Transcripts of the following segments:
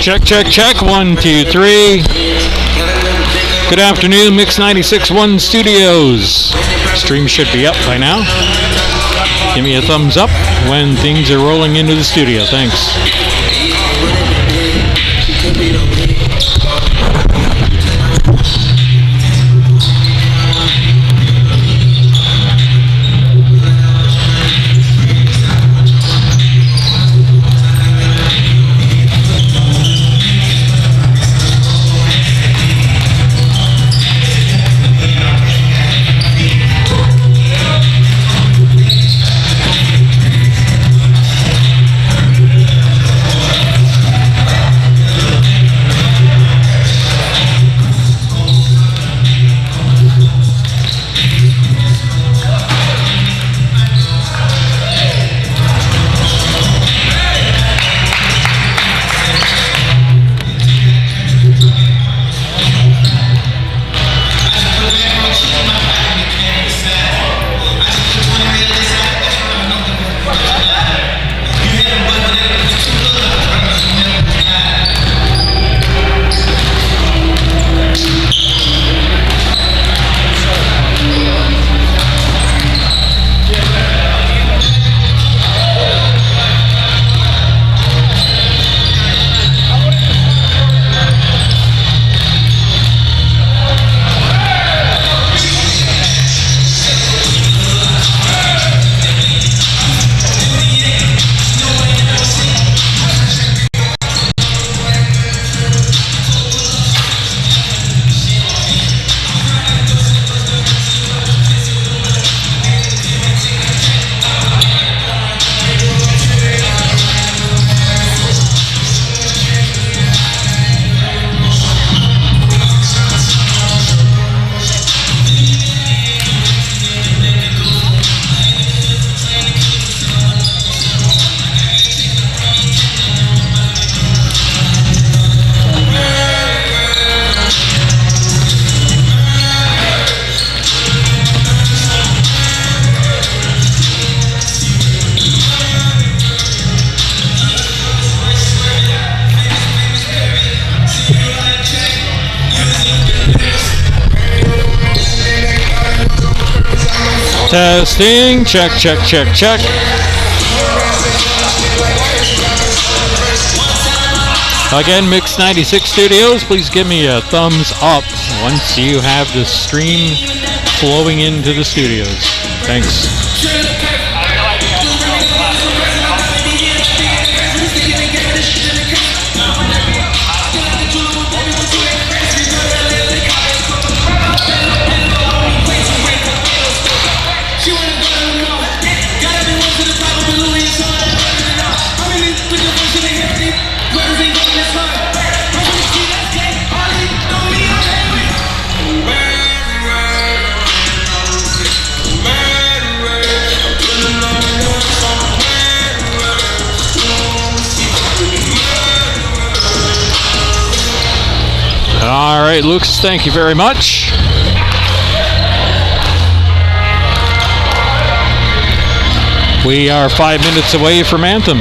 Check, check, check. 1, 2, 3. Good afternoon, Mix 96.1 Studios. Stream should be up by now. Give me a thumbs up when things are rolling into the studio. Thanks. Testing, check, check, check, check. Again, Mix 96 Studios, please give me a thumbs up once you have the stream flowing into the studios. Thanks. All right, Lucas, thank you very much. We are 5 minutes away from Anthem.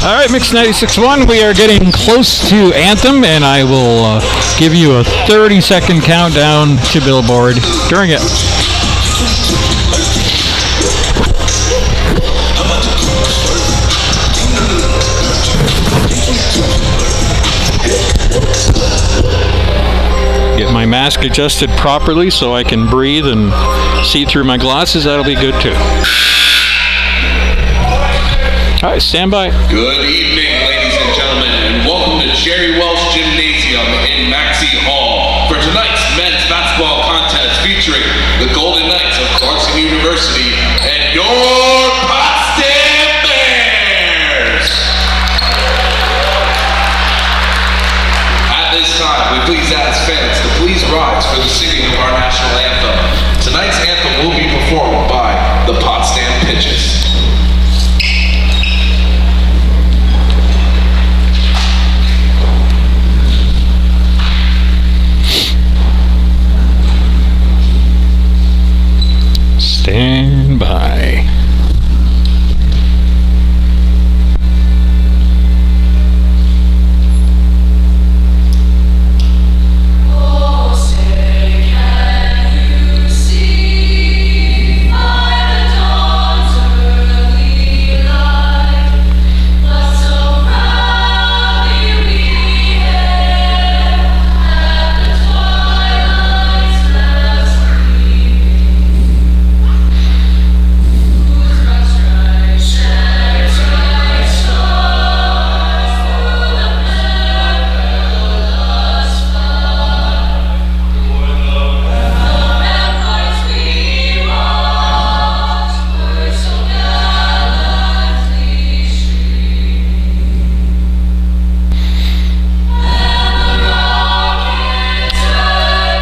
All right, Mix 96.1, we are getting close to Anthem, and I will give you a 30-second countdown to Billboard during it. Get my mask adjusted properly so I can breathe and see through my glasses. That'll be good too. All right, stand by. Good evening, ladies and gentlemen, and welcome to Jerry Welsh Gymnasium in Maxey Hall for tonight's men's basketball contest featuring the Golden Knights of Clarkson University and your Potsdam Bears. At this time, we please ask fans to please rise for the singing of our national anthem. Tonight's anthem will be performed by the Potsdam Pitches. Stand by.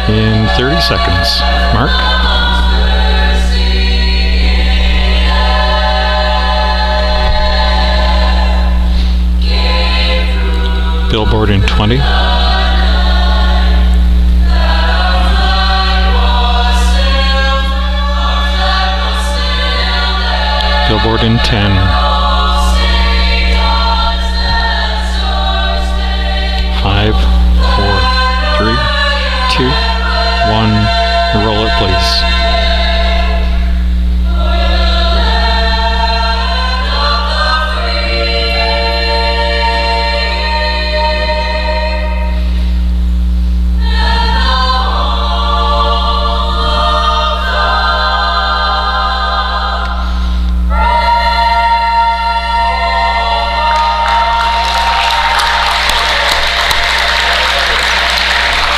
In 30 seconds. Mark? Billboard in 20. Billboard in 10. 5, 4, 3, 2, 1, roll it please.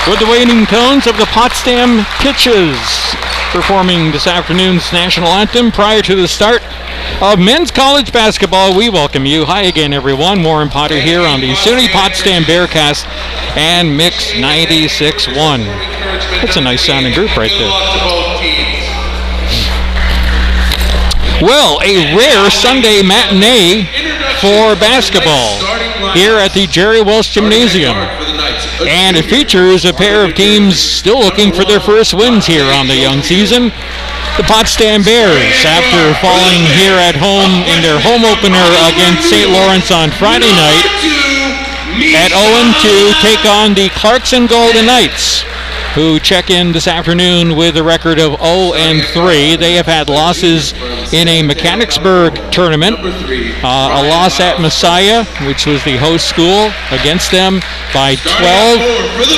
with the waiting tones of the Potsdam Pitches performing this afternoon's national anthem. Prior to the start of men's college basketball, we welcome you. Hi again, everyone. Warren Potter here on the SUNY Potsdam Bearcast and Mix 96.1. That's a nice sounding group right there. Well, a rare Sunday matinee for basketball here at the Jerry Welsh Gymnasium. And it features a pair of teams still looking for their first wins here on the young season. The Potsdam Bears, after falling here at home in their home opener against St. Lawrence on Friday night, at 0-2, take on the Clarkson Golden Knights, who check in this afternoon with a record of 0-3. They have had losses in a Mechanicsburg tournament, a loss at Messiah, which was the host school, against them by 12.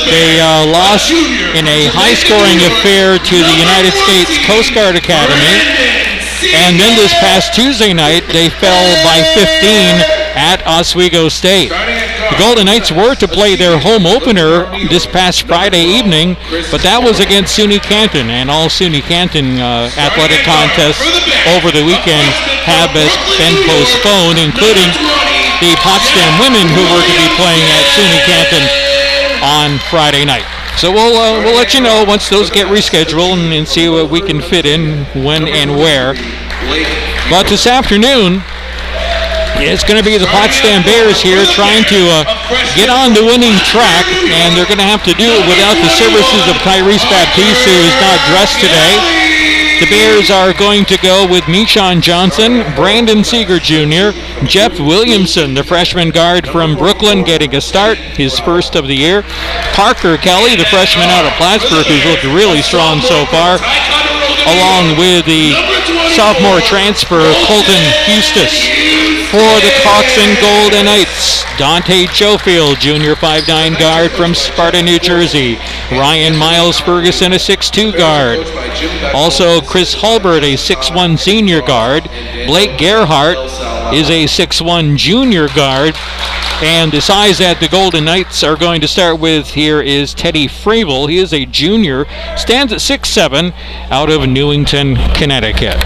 They lost in a high-scoring affair to the United States Coast Guard Academy. And then this past Tuesday night, they fell by 15 at Oswego State. The Golden Knights were to play their home opener this past Friday evening, but that was against SUNY Canton, and all SUNY Canton athletic contests over the weekend have been postponed, including the Potsdam women who were to be playing at SUNY Canton on Friday night. So we'll let you know once those get rescheduled and see what we can fit in, when and where. But this afternoon, it's going to be the Potsdam Bears here trying to get on the winning track, and they're going to have to do it without the services of Tyrese Baptiste, who is not dressed today. The Bears are going to go with Mishon Johnson, Brandon Seeger Jr., Jeff Williamson, the freshman guard from Brooklyn, getting a start, his first of the year, Parker Kelly, the freshman out of Plattsburgh, who's looked really strong so far, along with the sophomore transfer Colton Eustis. For the Clarkson Golden Knights, Dante Jofield, junior 5'9" guard from Sparta, New Jersey. Ryan Miles Ferguson, a 6'2" guard. Also Chris Hulbert, a 6'1" senior guard. Blake Gerhart is a 6'1" junior guard. And the size that the Golden Knights are going to start with here is Teddy Fravel. He is a junior, stands at 6'7", out of Newington, Connecticut.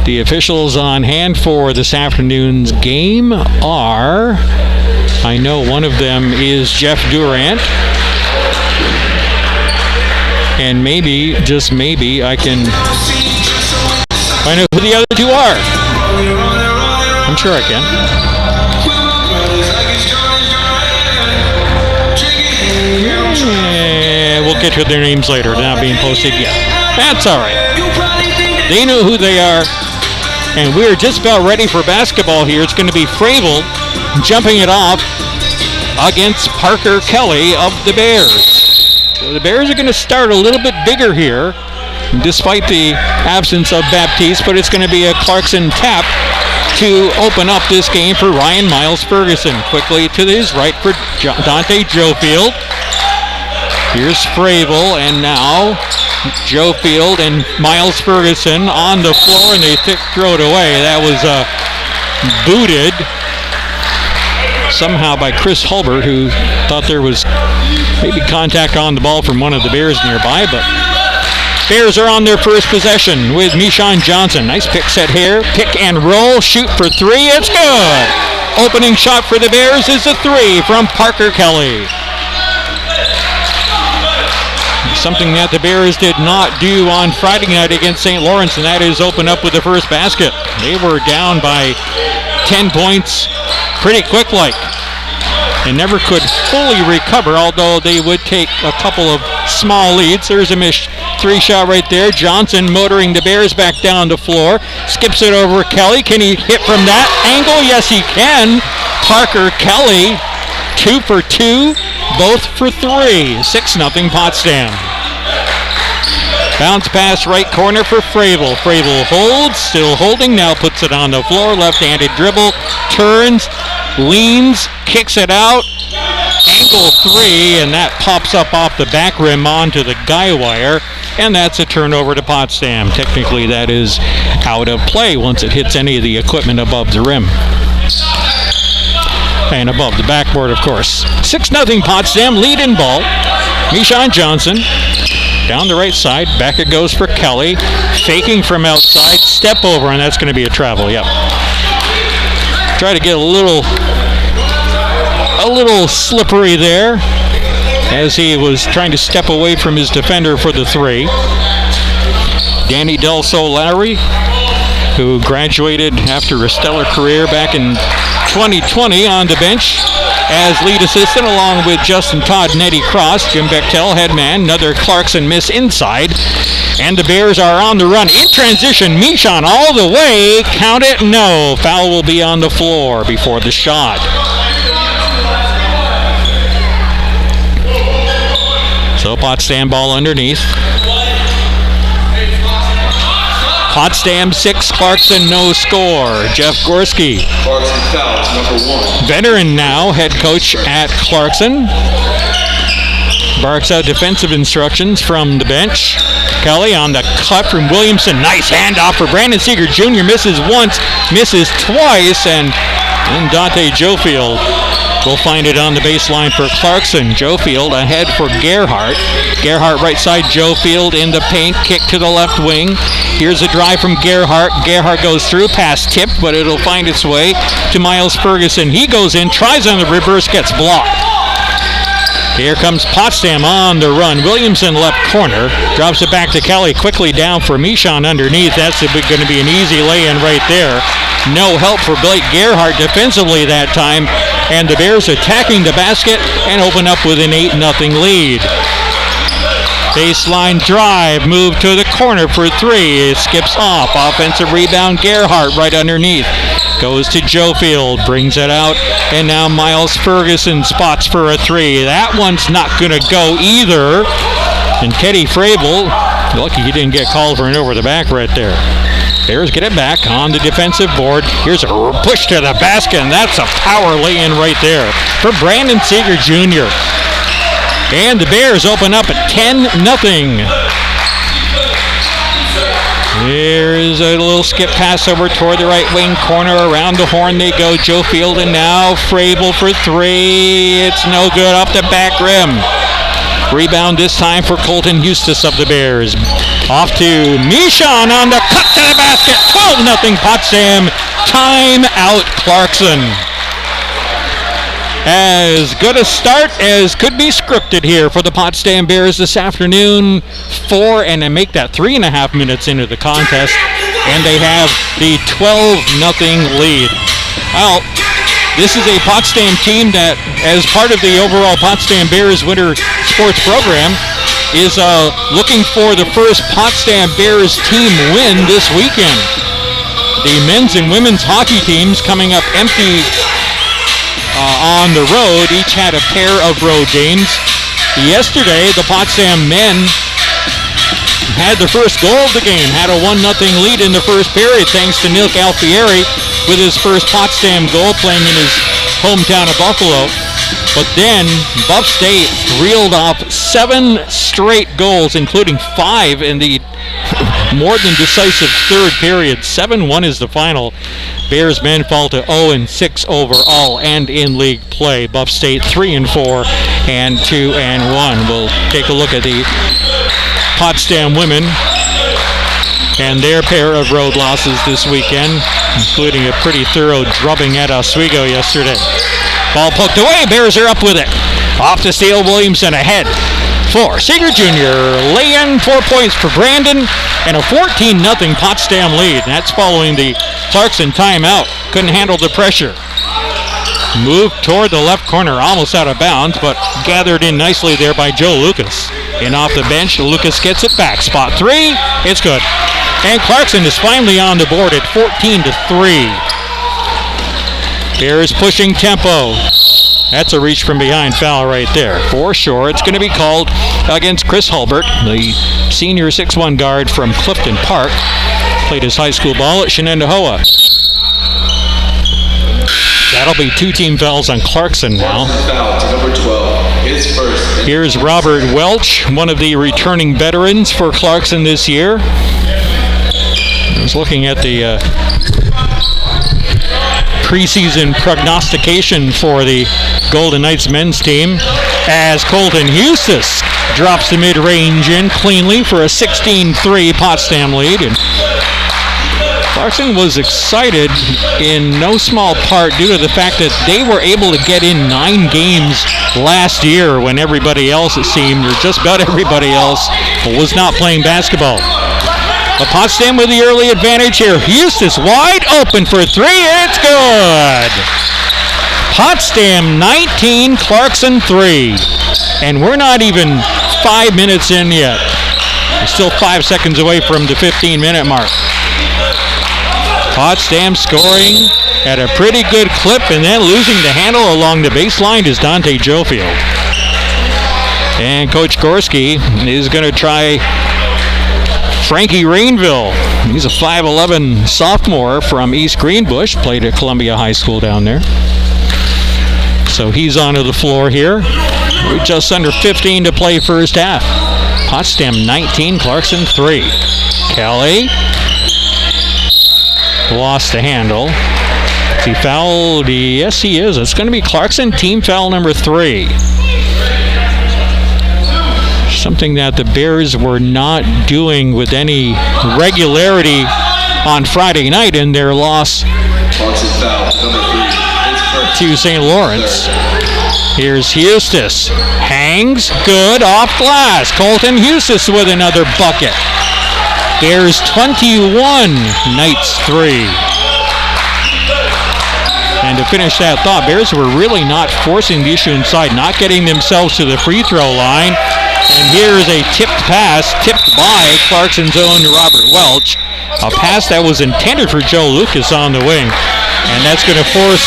The officials on hand for this afternoon's game are, I know one of them is Jeff Durant, and maybe, just maybe, I can find out who the other two are. I'm sure I can. We'll get to their names later. They're not being posted yet. That's all right. They know who they are. And we're just about ready for basketball here. It's going to be Fravel jumping it off against Parker Kelly of the Bears. So the Bears are going to start a little bit bigger here, despite the absence of Baptiste, but it's going to be a Clarkson tap to open up this game for Ryan Miles Ferguson. Quickly to his right for Dante Jofield. Here's Fravel, and now Jofield and Miles Ferguson on the floor, and they throw it away. That was booted somehow by Chris Hulbert, who thought there was maybe contact on the ball from one of the Bears nearby, but Bears are on their first possession with Mishon Johnson. Nice pick set here. Pick and roll, shoot for three. It's good. Opening shot for the Bears is a three from Parker Kelly. Something that the Bears did not do on Friday night against St. Lawrence, and that is open up with the first basket. They were down by 10 points pretty quick-like and never could fully recover, although they would take a couple of small leads. There's a missed three shot right there. Johnson motoring the Bears back down the floor. Skips it over Kelly. Can he hit from that angle? Yes, he can. Parker Kelly, 2 for 2, both for 3. 6-0 Potsdam. Bounce pass right corner for Fravel. Fravel holds, still holding, now puts it on the floor. Left-handed dribble, turns, leans, kicks it out. Angle 3, and that pops up off the back rim onto the guy wire. And that's a turnover to Potsdam. Technically, that is out of play once it hits any of the equipment above the rim. And above the backboard, of course. 6-0 Potsdam, lead in ball. Mishan Johnson down the right side. Back it goes for Kelly. Faking from outside. Step over, and that's going to be a travel. Yep. Try to get a little slippery there as he was trying to step away from his defender for the three. Danny Del Solari, who graduated after a stellar career back in 2020 on the bench as lead assistant along with Justin Todd and Eddie Cross. Jim Bechtel, head man. Another Clarkson miss inside. And the Bears are on the run. In transition, Mishan all the way. Count it, no. Foul will be on the floor before the shot. So Potsdam ball underneath. Potsdam 6, Clarkson no score. Jeff Gorski. Clarkson fouls, number 1. Veteran now, head coach at Clarkson. Barks out defensive instructions from the bench. Kelly on the cut from Williamson. Nice handoff for Brandon Seeger Jr. Misses once, misses twice, and Dante Jofield will find it on the baseline for Clarkson. Jofield ahead for Gerhardt. Gerhardt right side, Jofield in the paint, kick to the left wing. Here's a drive from Gerhardt. Gerhardt goes through, pass tipped, but it'll find its way to Miles Ferguson. He goes in, tries on the reverse, gets blocked. Here comes Potsdam on the run. Williamson left corner, drops it back to Kelly, quickly down for Mishan underneath. That's going to be an easy lay-in right there. No help for Blake Gerhardt defensively that time, and the Bears attacking the basket and open up with an 8-0 lead. Baseline drive, move to the corner for three. It skips off. Offensive rebound, Gerhardt right underneath. Goes to Jofield, brings it out, and now Miles Ferguson spots for a three. That one's not going to go either. And Teddy Frabel, lucky he didn't get called for an over the back right there. Bears get it back on the defensive board. Here's a push to the basket, and that's a power lay-in right there for Brandon Seeger Jr. And the Bears open up at 10-0. Here's a little skip pass over toward the right wing corner. Around the horn they go. Jofield, and now Frabel for three. It's no good, off the back rim. Rebound this time for Colton Eustis of the Bears. Off to Mishan on the cut to the basket. 12-0 Potsdam. Time out Clarkson. As good a start as could be scripted here for the Potsdam Bears this afternoon. 4 and they make that 3.5 minutes into the contest, and they have the 12-0 lead. Well, this is a Potsdam team that, as part of the overall Potsdam Bears winter sports program, is looking for the first Potsdam Bears team win this weekend. The men's and women's hockey teams coming up empty on the road. Each had a pair of road games. Yesterday, the Potsdam men had the first goal of the game, had a 1-0 lead in the first period thanks to Nilk Alfieri with his first Potsdam goal, playing in his hometown of Buffalo. But then Buff State reeled off 7 straight goals, including 5 in the more than decisive third period. 7-1 is the final. Bears men fall to 0-6 overall and in league play. Buff State 3-4 and 2-1. We'll take a look at the Potsdam women and their pair of road losses this weekend, including a pretty thorough drubbing at Oswego yesterday. Ball poked away. Bears are up with it. Off to steal. Williamson ahead for Seeger Jr. Lay-in 4 points for Brandon and a 14-0 Potsdam lead. That's following the Clarkson timeout. Couldn't handle the pressure. Moved toward the left corner, almost out of bounds, but gathered in nicely there by Joe Lucas. And off the bench, Lucas gets it back. Spot 3, it's good. And Clarkson is finally on the board at 14-3. Bears pushing tempo. That's a reach from behind foul right there. For sure, it's going to be called against Chris Hulbert, the senior 6'1 guard from Clifton Park. Played his high school ball at Shenendehowa. That'll be 2 team fouls on Clarkson now. Foul to number 12, his first. Here's Robert Welch, one of the returning veterans for Clarkson this year. I was looking at the preseason prognostication for the Golden Knights men's team. as Colton Hustis drops the mid-range in cleanly for a 16-3 Potsdam lead. And Clarkson was excited in no small part due to the fact that they were able to get in 9 games last year when everybody else, it seemed, or just about everybody else, was not playing basketball. But Potsdam with the early advantage here. Hustis wide open for 3, and it's good! Potsdam 19, Clarkson 3. And we're not even 5 minutes in yet. We're still 5 seconds away from the 15-minute mark. Potsdam scoring at a pretty good clip, and then losing the handle along the baseline is Dante Jofield. And Coach Gorski is going to try Frankie Rainville. He's a 5'11 sophomore from East Greenbush, played at Columbia High School down there. So he's onto the floor here. We're just under 15 to play first half. Potsdam 19, Clarkson 3. Kelly lost the handle. Is he fouled? Yes, he is. It's going to be Clarkson, team foul number 3. Something that the Bears were not doing with any regularity on Friday night in their loss to St. Lawrence. Here's Hustis. Hangs, good, off glass. Colton Hustis with another bucket. Bears 21, Knights 3. And to finish that thought, Bears were really not forcing the issue inside, not getting themselves to the free throw line. And here's a tipped pass, tipped by Clarkson's own Robert Welch. A pass that was intended for Joe Lucas on the wing. And that's going to force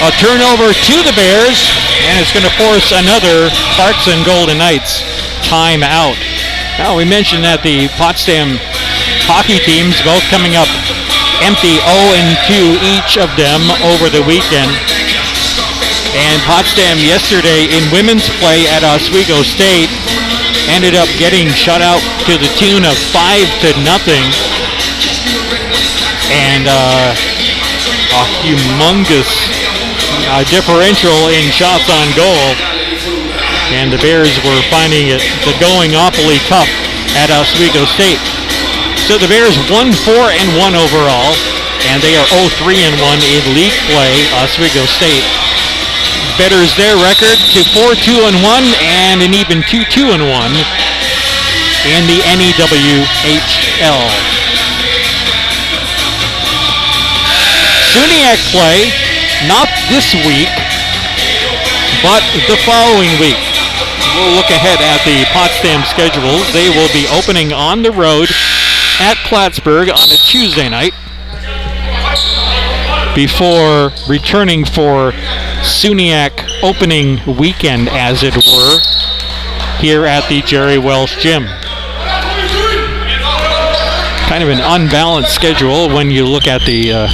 a turnover to the Bears, and it's going to force another Clarkson Golden Knights timeout. Now, we mentioned that the Potsdam hockey teams both coming up empty 0-2 each of them over the weekend. And Potsdam yesterday in women's play at Oswego State ended up getting shut out to the tune of 5-0. And a humongous differential in shots on goal. And the Bears were finding it the going-opoly tough at Oswego State. So the Bears 1-4-1 overall, and they are 0-3-1 in league play. Oswego State betters their record to 4-2-1 and an even 2-2-1 in the NEWHL. SUNYAC play, not this week, but the following week. We'll look ahead at the Potsdam schedules. They will be opening on the road at Plattsburgh on a Tuesday night before returning for SUNYAC opening weekend, as it were, here at the Jerry Welsh Gym. Kind of an unbalanced schedule when you look at the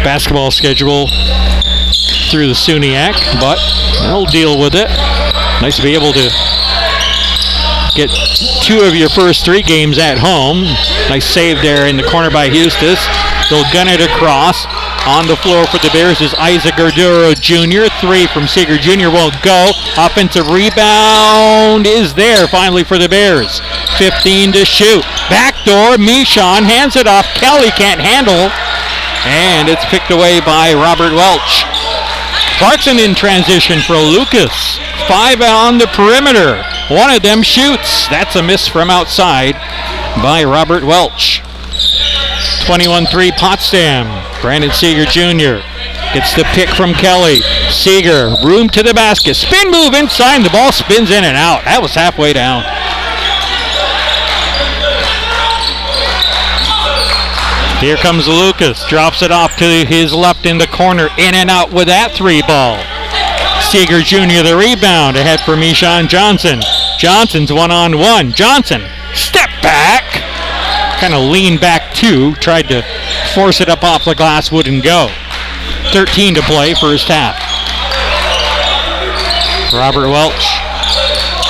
basketball schedule through the SUNYAC, but they'll deal with it. Nice to be able to get 2 of your first 3 games at home. Nice save there in the corner by Hustis. They'll gun it across. On the floor for the Bears is Isaac Gorduro Jr. 3 from Seeger Jr. won't go. Offensive rebound is there finally for the Bears. 15 to shoot. Backdoor, Michon hands it off. Kelly can't handle. And it's picked away by Robert Welch. Clarkson in transition for Lucas. 5 on the perimeter. One of them shoots. That's a miss from outside by Robert Welch. 21-3 Potsdam. Brandon Seeger Jr. gets the pick from Kelly. Seeger, room to the basket. Spin move inside, and the ball spins in and out. That was halfway down. Here comes Lucas. Drops it off to his left in the corner. In and out with that 3 ball. Seeger Jr. the rebound. Ahead for Michon Johnson. Johnson's 1-on-1. Johnson, step back. Kind of leaned back too. Tried to force it up off the glass. Wouldn't go. 13 to play first half. Robert Welch.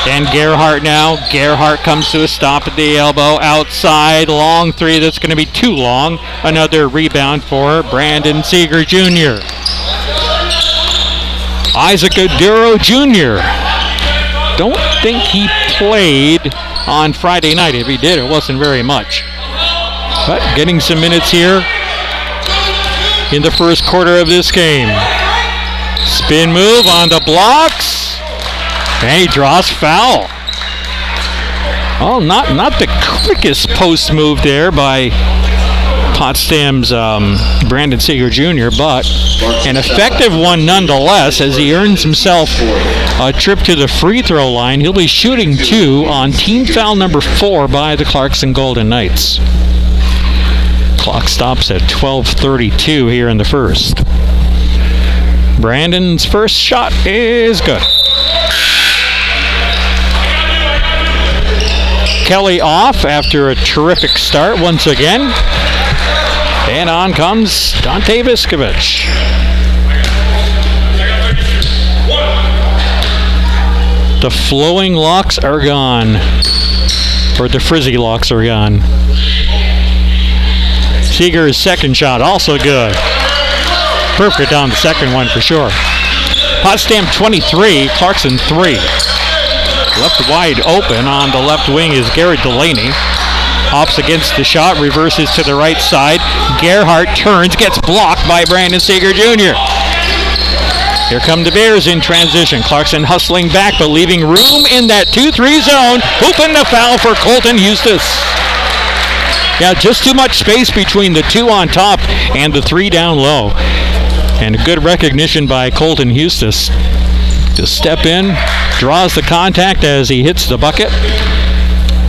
And Gerhardt now. Gerhardt comes to a stop at the elbow. Outside. Long 3. That's going to be too long. Another rebound for Brandon Seeger Jr. Isaac Oduro Jr. Don't think he played on Friday night. If he did, it wasn't very much. But getting some minutes here in the first quarter of this game. Spin move on the blocks. And he draws foul. Oh, not the quickest post move there by Potsdam's Brandon Seeger Jr., but an effective one nonetheless, as he earns himself a trip to the free throw line. He'll be shooting 2 on team foul number 4 by the Clarkson Golden Knights. Clock stops at 12:32 here in the first. Brandon's first shot is good. Kelly off after a terrific start once again. And on comes Dante Viskovich. The flowing locks are gone. Or the frizzy locks are gone. Seeger's second shot also good. Perfect on the second one for sure. Potsdam 23, Clarkson 3. Left wide open on the left wing is Garrett Delaney. Hops against the shot, reverses to the right side. Gerhardt turns, gets blocked by Brandon Seeger Jr. Here come the Bears in transition. Clarkson hustling back, but leaving room in that 2-3 zone. Hooping the foul for Colton Eustace. Yeah, just too much space between the 2 on top and the 3 down low. And a good recognition by Colton Eustace to step in, draws the contact as he hits the bucket.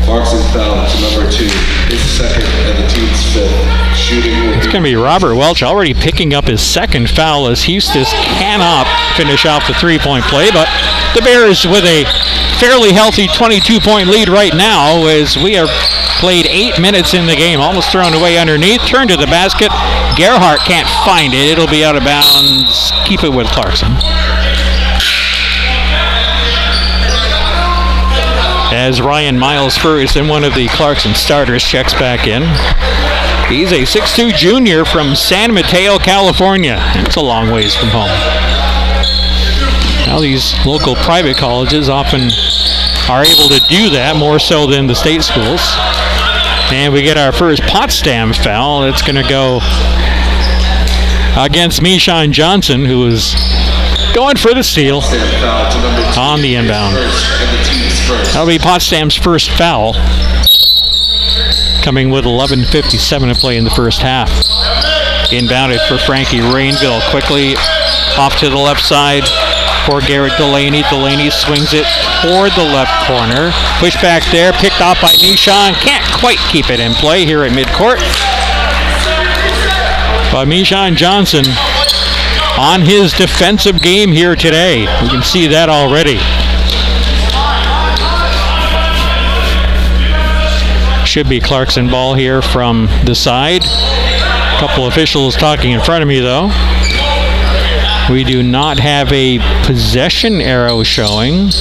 Clarkson foul to number 2, his second and the team's 5th. Shooting will It's going to be Robert Welch already picking up his second foul as Eustace cannot finish off the three-point play, but the Bears with a fairly healthy 22-point lead right now as we have played 8 minutes in the game, almost thrown away underneath, turned to the basket. Gerhardt can't find it. It'll be out of bounds. Keep it with Clarkson. As Ryan Miles Ferguson, one of the Clarkson starters, checks back in. He's a 6'2 junior from San Mateo, California. It's a long ways from home. Now these local private colleges often are able to do that more so than the state schools. And we get our first Potsdam foul. It's going to go against Mishan Johnson, who is going for the steal on the inbound. That'll be Potsdam's first foul, coming with 11:57 to play in the first half. Inbounded for Frankie Rainville, quickly off to the left side for Garrett Delaney. Delaney swings it toward the left corner. Push back there, picked off by Mishan. Can't quite keep it in play here at midcourt. But Mishan Johnson on his defensive game here today. We can see that already. Should be Clarkson ball here from the side. A couple officials talking in front of me though. We do not have a possession arrow showing,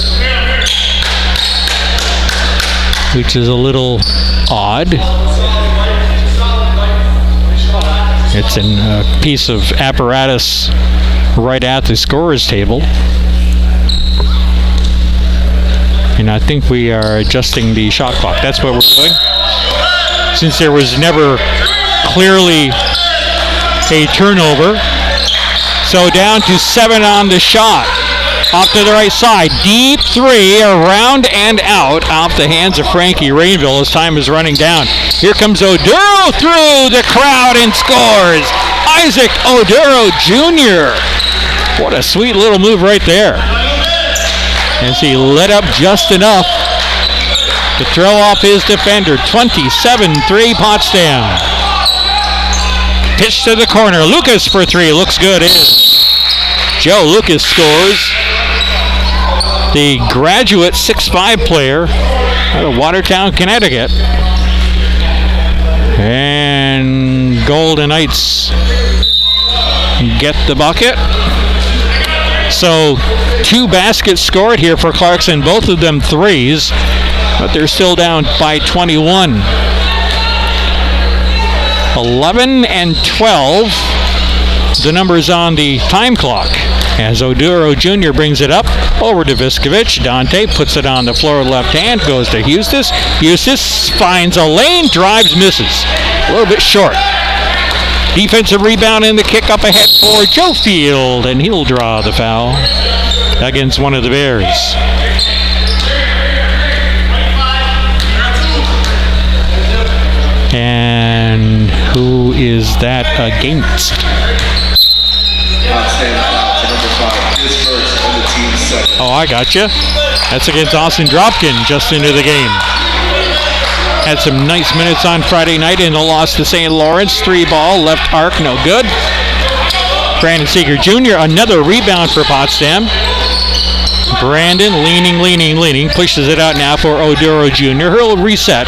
which is a little odd. It's in a piece of apparatus right at the scorer's table. And I think we are adjusting the shot clock. That's what we're doing. Since there was never clearly a turnover. So down to 7 on the shot. Off to the right side. Deep 3, around and out off the hands of Frankie Rainville as time is running down. Here comes Oduro through the crowd and scores. Isaac Oduro Jr. What a sweet little move right there. As he lit up just enough to throw off his defender. 27-3 Potsdam. Pitch to the corner. Lucas for 3. Looks good. Joe Lucas scores. The graduate 6'5 player out of Watertown, Connecticut. And Golden Knights get the bucket. So 2 baskets scored here for Clarkson, both of them threes, but they're still down by 21. 11 and 12, the numbers on the time clock As Oduro Jr. brings it up, over to Viskovich. Dante puts it on the floor left hand, goes to Eustis. Eustis finds a lane, drives, misses. A little bit short. Defensive rebound and the kick up ahead for Joe Field, and he'll draw the foul against one of the Bears. And who is that against? Oh, I got you. That's against Austin Dropkin, just into the game. Had some nice minutes on Friday night in the loss to St. Lawrence. 3-ball, left arc, no good. Brandon Seeger Jr., another rebound for Potsdam. Brandon leaning, pushes it out now for Oduro Jr. He'll reset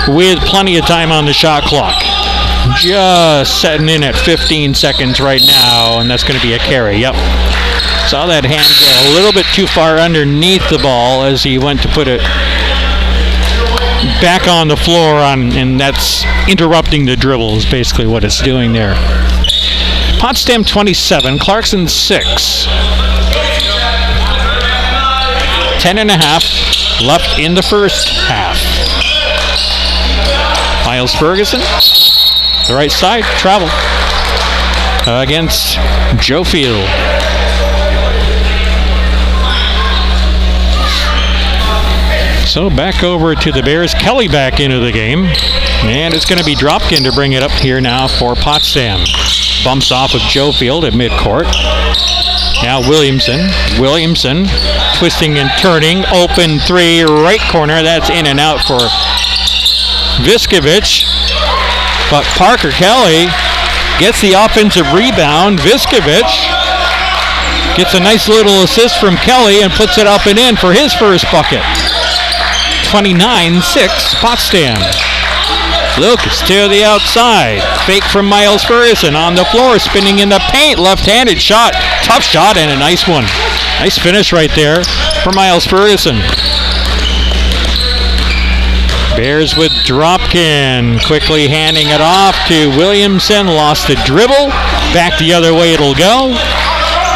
with plenty of time on the shot clock. Just setting in at 15 seconds right now, and that's going to be a carry. Yep. Saw that hand go a little bit too far underneath the ball as he went to put it back on the floor, and that's interrupting the dribble is basically what it's doing there. Potsdam 27, Clarkson 6. 10.5 left in the first half. Miles Ferguson, the right side, travel against Joe Field. So back over to the Bears. Kelly back into the game. And it's going to be Dropkin to bring it up here now for Potsdam. Bumps off of Joe Field at midcourt. Now Williamson, twisting and turning. Open three, right corner. That's in and out for Viskovich. But Parker Kelly gets the offensive rebound. Viskovich gets a nice little assist from Kelly and puts it up and in for his first bucket. 29-6 Potsdam. Lucas to the outside. Fake from Miles Ferguson on the floor, spinning in the paint. Left-handed shot. Tough shot and a nice one. Nice finish right there for Miles Ferguson. Bears with Dropkin. Quickly handing it off to Williamson. Lost the dribble. Back the other way it'll go.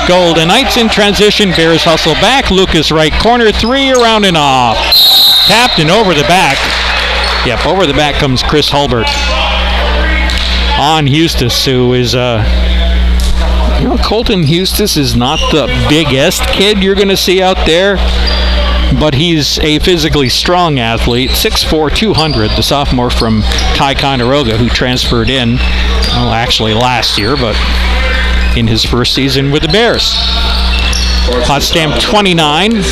Golden Knights in transition. Bears hustle back. Lucas right corner. Three around and off. Tapped and over the back. Yep, over the back comes Chris Hulbert. On Eustis, who is, Colton Eustis is not the biggest kid you're going to see out there, but he's a physically strong athlete. 6'4", 200, the sophomore from Ticonderoga who transferred in, actually last year, but in his first season with the Bears. Potsdam 29,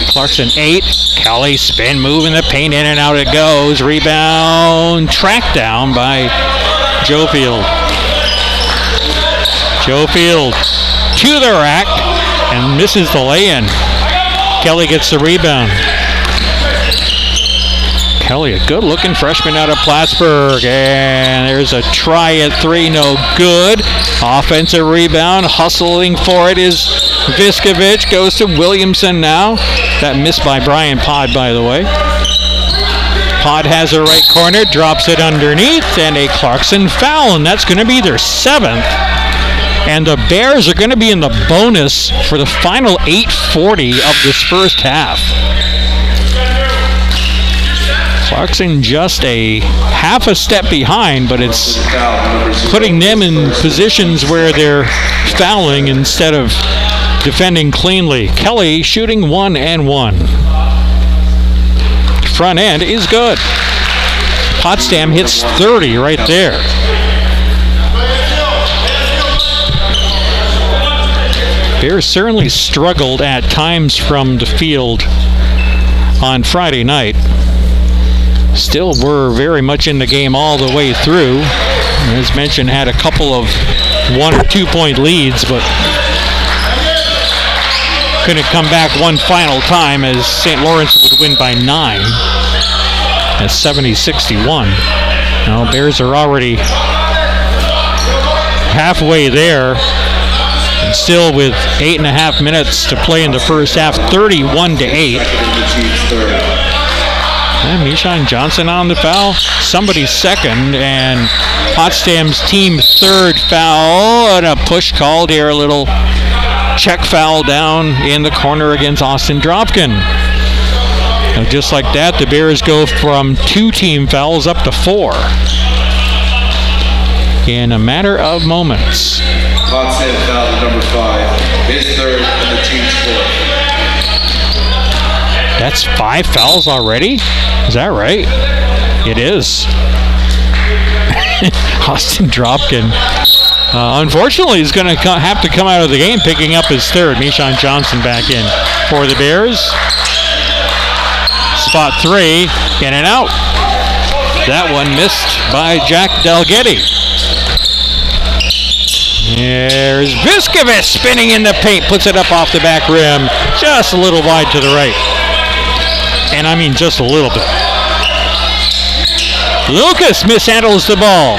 Clarkson 8. Kelly spin move in the paint, in and out it goes. Rebound tracked down by Joe Field. Joe Field to the rack and misses the lay-in. Kelly gets the rebound. Kelly, a good-looking freshman out of Plattsburgh, and there's a try at three, no good. Offensive rebound, hustling for it is Viskovich, goes to Williamson now. That missed by Brian Pod, by the way. Pod has a right corner, drops it underneath, and a Clarkson foul, and that's going to be their 7th. And the Bears are going to be in the bonus for the final 8:40 of this first half. Clarkson just a half a step behind, but it's putting them in positions where they're fouling instead of defending cleanly. Kelly shooting 1 and 1. Front end is good. Potsdam hits 30 right there. Bears certainly struggled at times from the field on Friday night. Still were very much in the game all the way through. As mentioned, had a couple of 1 or 2 point leads, but couldn't come back one final time as St. Lawrence would win by 9 at 70-61. Now Bears are already halfway there, and still with 8.5 minutes to play in the first half, 31-8. And Mishan Johnson on the foul. Somebody's second, and Potsdam's team third foul. And a push called here. A little check foul down in the corner against Austin Dropkin. Now, just like that, the Bears go from 2 team fouls up to 4 in a matter of moments. Potsdam foul number 5. His third and the team's 4th. That's 5 fouls already? Is that right? It is. Austin Dropkin, unfortunately, is going to have to come out of the game picking up his third. Mishan Johnson back in for the Bears. Spot 3, in and out. That one missed by Jack Dalgetti. There's Viskovich spinning in the paint, puts it up off the back rim, just a little wide to the right. And I mean just a little bit. Lucas mishandles the ball.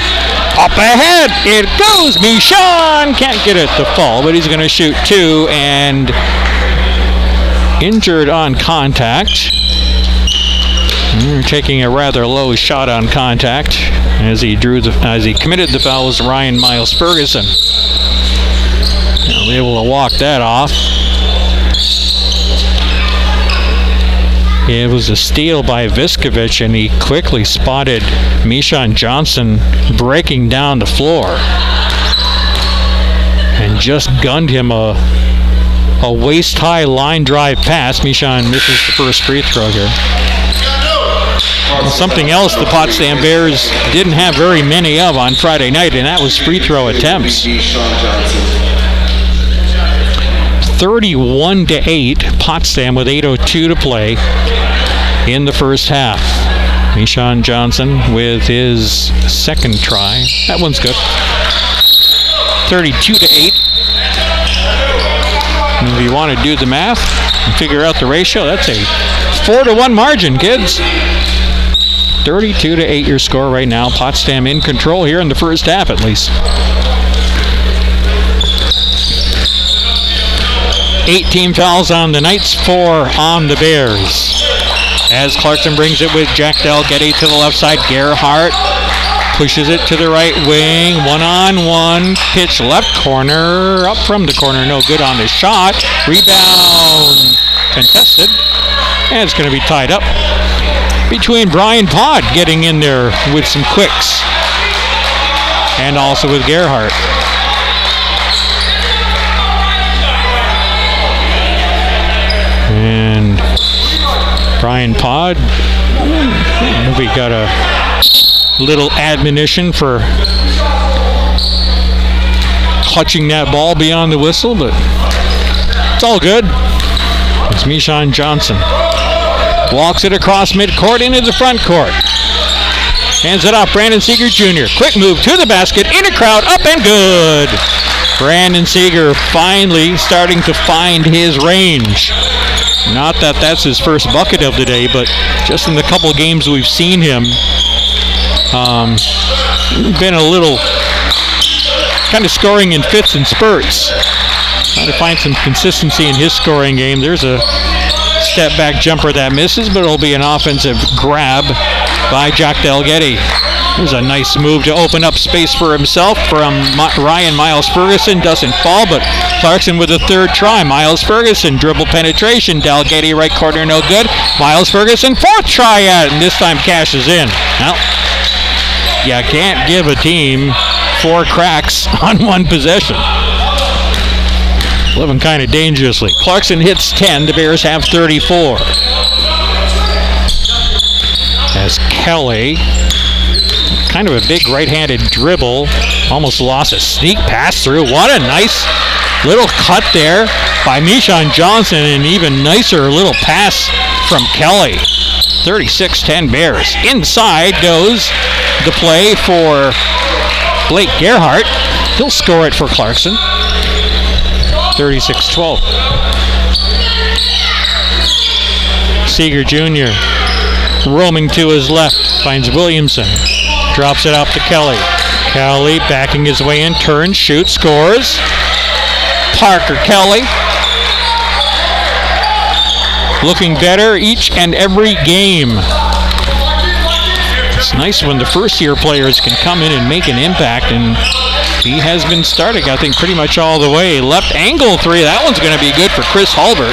Up ahead, it goes. Mishan can't get it to fall, but he's going to shoot 2 and injured on contact. Taking a rather low shot on contact as he committed the foul was Ryan Miles Ferguson. Now able to walk that off. It was a steal by Viskovich, and he quickly spotted Mishan Johnson breaking down the floor and just gunned him a waist-high line drive pass. Mishan misses the first free throw here. And something else the Potsdam Bears didn't have very many of on Friday night, and that was free throw attempts. 31-8, Potsdam with 8:02 to play in the first half. Mishan Johnson with his second try. That one's good. 32-8. And if you want to do the math and figure out the ratio, that's a 4-1 margin, kids. 32-8 your score right now. Potsdam in control here in the first half at least. 18 fouls on the Knights, 4 on the Bears. As Clarkson brings it with Jack Dalgetti to the left side, Gerhardt pushes it to the right wing, 1-on-1, pitch left corner, up from the corner, no good on the shot. Rebound contested, and it's going to be tied up between Brian Pod getting in there with some quicks, and also with Gerhardt. And Brian Pod, we got a little admonition for clutching that ball beyond the whistle, but it's all good. It's Mishan Johnson. Walks it across midcourt into the front court. Hands it off Brandon Seeger Jr. Quick move to the basket, in a crowd, up and good. Brandon Seeger finally starting to find his range. Not that that's his first bucket of the day, but just in the couple games we've seen him, been a little kind of scoring in fits and spurts. Trying to find some consistency in his scoring game. There's a step back jumper that misses, but it'll be an offensive grab by Jack Dalgetti. There's a nice move to open up space for himself from Ryan Miles Ferguson. Doesn't fall, but Clarkson with a third try. Miles Ferguson, dribble penetration. Dalgetti right corner, no good. Miles Ferguson, fourth try at it, and this time cashes in. Well, you can't give a team 4 cracks on one possession. Living kind of dangerously. Clarkson hits 10. The Bears have 34. As Kelly, kind of a big right-handed dribble, almost lost a sneak pass through. What a nice little cut there by Mishan Johnson, and even nicer little pass from Kelly. 36-10 Bears. Inside goes the play for Blake Gerhardt. He'll score it for Clarkson. 36-12. Seeger Jr. roaming to his left, finds Williamson. Drops it off to Kelly. Kelly backing his way in, turns, shoots, scores. Parker Kelly looking better each and every game. It's nice when the first-year players can come in and make an impact, and he has been starting, I think, pretty much all the way. Left angle three, that one's going to be good for Chris Hulbert.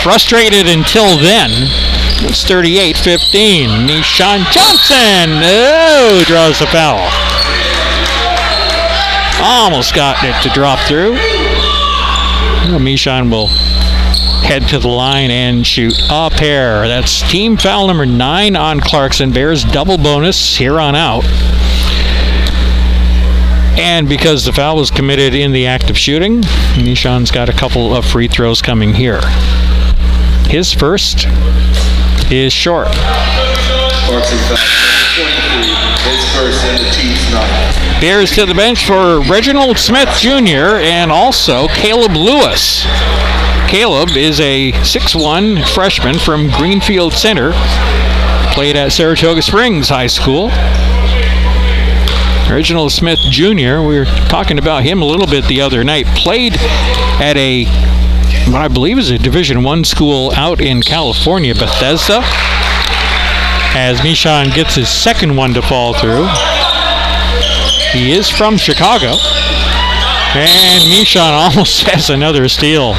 Frustrated until then. It's 38-15. Nishan Johnson, draws the foul. Almost got it to drop through. Mishan will head to the line and shoot a pair. That's team foul number 9 on Clarkson. Bears double bonus here on out. And because the foul was committed in the act of shooting, Nishan's got a couple of free throws coming here. His first is short. Clarkson foul 23, his first and the team's 9. Bears to the bench for Reginald Smith Jr. and also Caleb Lewis. Caleb is a 6'1 freshman from Greenfield Center. Played at Saratoga Springs High School. Reginald Smith Jr., we were talking about him a little bit the other night. Played at what I believe is a Division I school out in California, Bethesda. As Mishan gets his second one to fall through. He is from Chicago. And Mishan almost has another steal.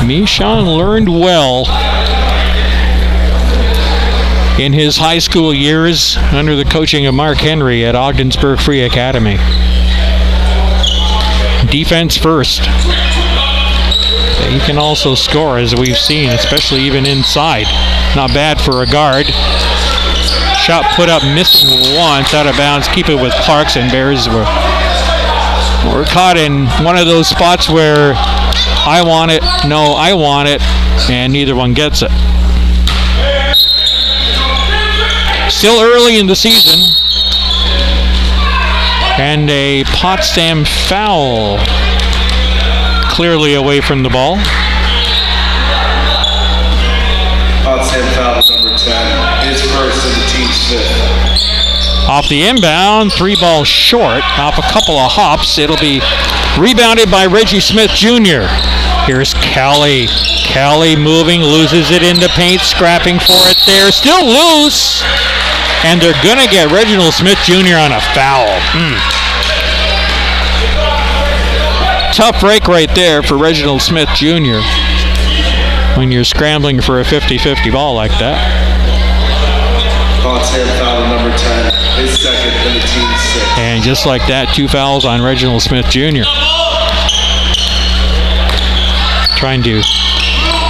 Mishan learned well in his high school years under the coaching of Mark Henry at Ogdensburg Free Academy. Defense first. He can also score, as we've seen, especially even inside. Not bad for a guard. Shot put up, missing once, out of bounds. Keep it with Clarkson. Bears were caught in one of those spots where I want it, no, I want it, and neither one gets it. Still early in the season. And a Potsdam foul. Clearly away from the ball. Potsdam foul number 10, his first and the team's 5th. Off the inbound, 3 ball short. Off a couple of hops. It'll be rebounded by Reggie Smith Jr. Here's Kelly. Kelly moving, loses it into paint, scrapping for it there. Still loose. And they're going to get Reginald Smith Jr. on a foul. Tough break right there for Reginald Smith Jr. when you're scrambling for a 50-50 ball like that. Potsdam foul number 10, his second and the team's 6th. And just like that, 2 fouls on Reginald Smith Jr. Trying to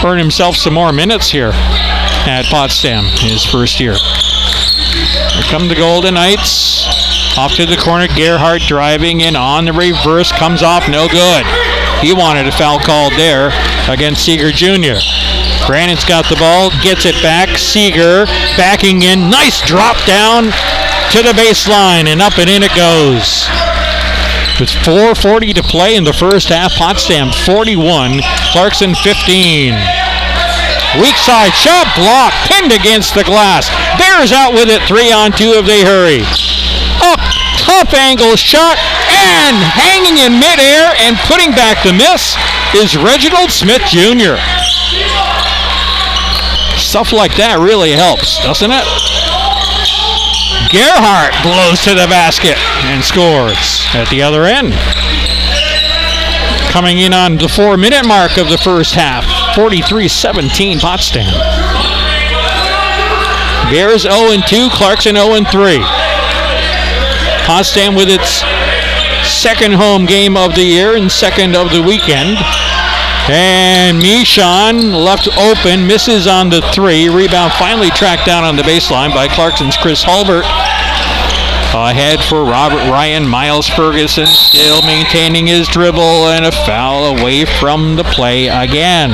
earn himself some more minutes here at Potsdam, his first year. Here come the Golden Knights. Off to the corner, Gerhardt driving in on the reverse, comes off, no good. He wanted a foul called there against Seeger Jr. Brandon's got the ball, gets it back. Seeger backing in, nice drop down to the baseline, and up and in it goes. With 4:40 to play in the first half, Potsdam 41, Clarkson 15. Weak side shot block, pinned against the glass. Bears out with it, 3-on-2 if they hurry. Up, tough angle shot, and hanging in midair and putting back the miss is Reginald Smith Jr. Stuff like that really helps, doesn't it? Gerhardt blows to the basket and scores at the other end. Coming in on the 4-minute mark of the first half, 43-17 Potsdam. Bears 0-2, Clarkson 0-3. Potsdam with its second home game of the year and second of the weekend. And Mishan left open, misses on the 3. Rebound finally tracked down on the baseline by Clarkson's Chris Hulbert. Ahead for Robert Ryan, Miles Ferguson still maintaining his dribble, and a foul away from the play again.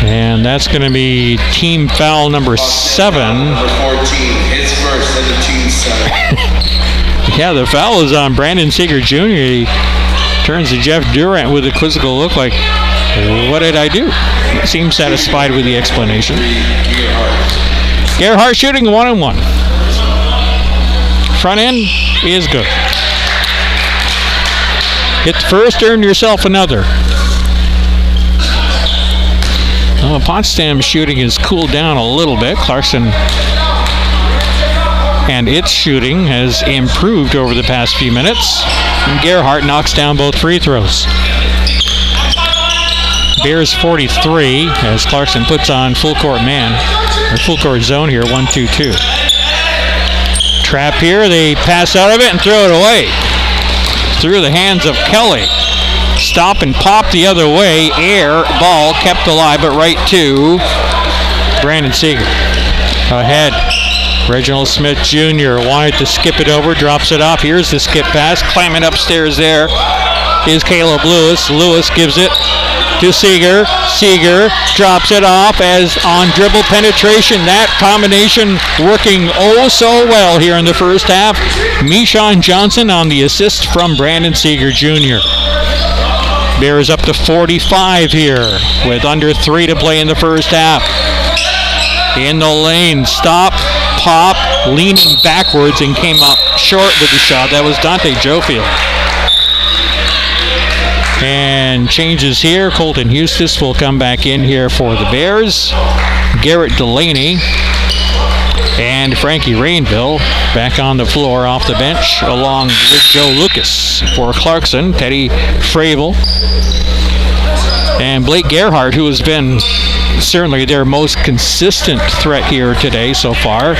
And that's going to be team foul number 7. Number 14, his first and the team's 7. Yeah, the foul is on Brandon Seeger Jr. He turns to Jeff Durant with a quizzical look like, what did I do? Seems satisfied with the explanation. Gerhardt shooting 1-1. Front end is good. Hit the first, earn yourself another. Potsdam shooting has cooled down a little bit. Clarkson and its shooting has improved over the past few minutes. And Gerhardt knocks down both free throws. Bears 43 as Clarkson puts on full court man, or full court zone here, 1-2-2. Trap here, they pass out of it and throw it away. Through the hands of Kelly. Stop and pop the other way. Air ball kept alive, but right to Brandon Seeger. Ahead. Reginald Smith Jr. wanted to skip it over, drops it off. Here's the skip pass. Climbing upstairs there is Caleb Lewis. Lewis gives it to Seeger. Seeger drops it off as on dribble penetration. That combination working oh so well here in the first half. Mishon Johnson on the assist from Brandon Seeger Jr. Bears up to 45 here with under 3 to play in the first half. In the lane, stop, pop, leaning backwards and came up short with the shot. That was Dante Jofield. And changes here. Colton Eustis will come back in here for the Bears. Garrett Delaney and Frankie Rainville back on the floor off the bench along with Joe Lucas. For Clarkson, Teddy Fravel and Blake Gerhardt, who has been certainly their most consistent threat here today so far,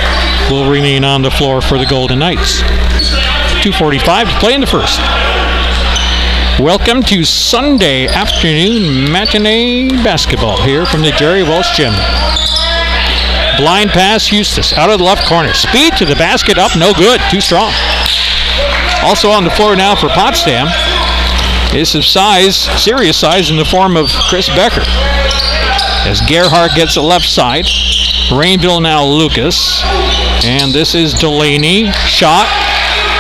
will remain on the floor for the Golden Knights. 2:45 to play in the first. Welcome to Sunday afternoon matinee basketball here from the Jerry Welsh Gym. Blind pass, Eustis out of the left corner. Speed to the basket, up, no good, too strong. Also on the floor now for Potsdam is some size, serious size in the form of Chris Becker. As Gerhardt gets the left side, Rainville now Lucas, and this is Delaney. Shot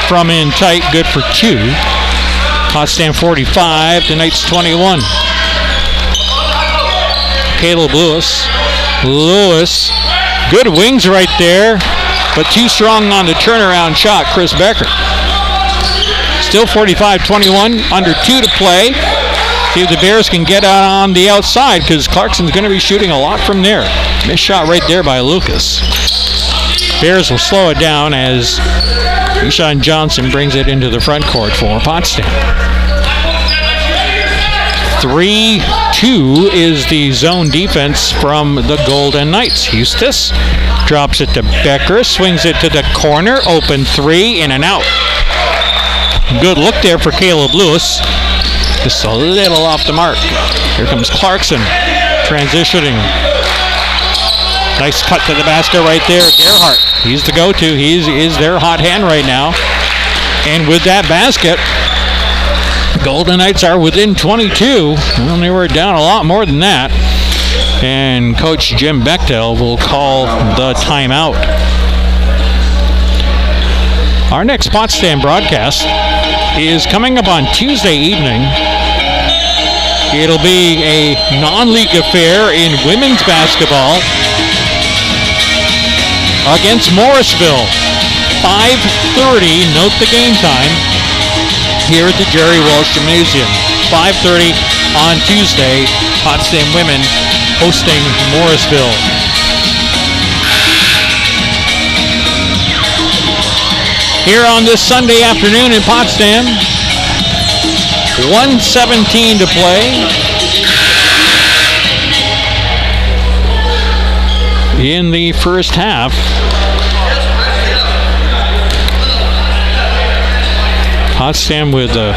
from in tight, good for 2. Potsdam 45, the Knights 21. Caleb Lewis. Lewis, good wings right there, but too strong on the turnaround shot, Chris Becker. Still 45-21, under 2 to play. See if the Bears can get out on the outside because Clarkson's going to be shooting a lot from there. Missed shot right there by Lucas. Bears will slow it down as Mishon Johnson brings it into the front court for Potsdam. 3-2 is the zone defense from the Golden Knights. Eustis drops it to Becker, swings it to the corner, open 3, in and out. Good look there for Caleb Lewis. Just a little off the mark. Here comes Clarkson, transitioning. Nice cut to the basket right there. Gerhardt, he's the go-to. He is their hot hand right now. And with that basket, Golden Knights are within 22. Well, they were down a lot more than that. And Coach Jim Bechtel will call the timeout. Our next Potsdam broadcast is coming up on Tuesday evening. It'll be a non-league affair in women's basketball against Morrisville. 5:30, note the game time, here at the Jerry Welsh Gymnasium. 5:30 on Tuesday, Potsdam women hosting Morrisville. Here on this Sunday afternoon in Potsdam, 1:17 to play in the first half. Potsdam with a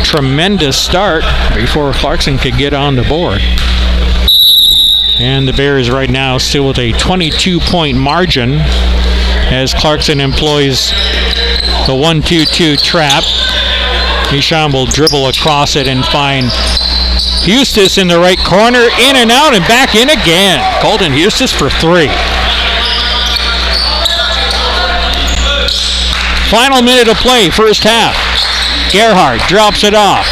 tremendous start before Clarkson could get on the board. And the Bears right now still with a 22-point margin as Clarkson employs the 1-2-2 trap. Mishon will dribble across it and find Eustis in the right corner, in and out and back in again. Colton Eustis for 3. Final minute of play, first half. Gerhardt drops it off.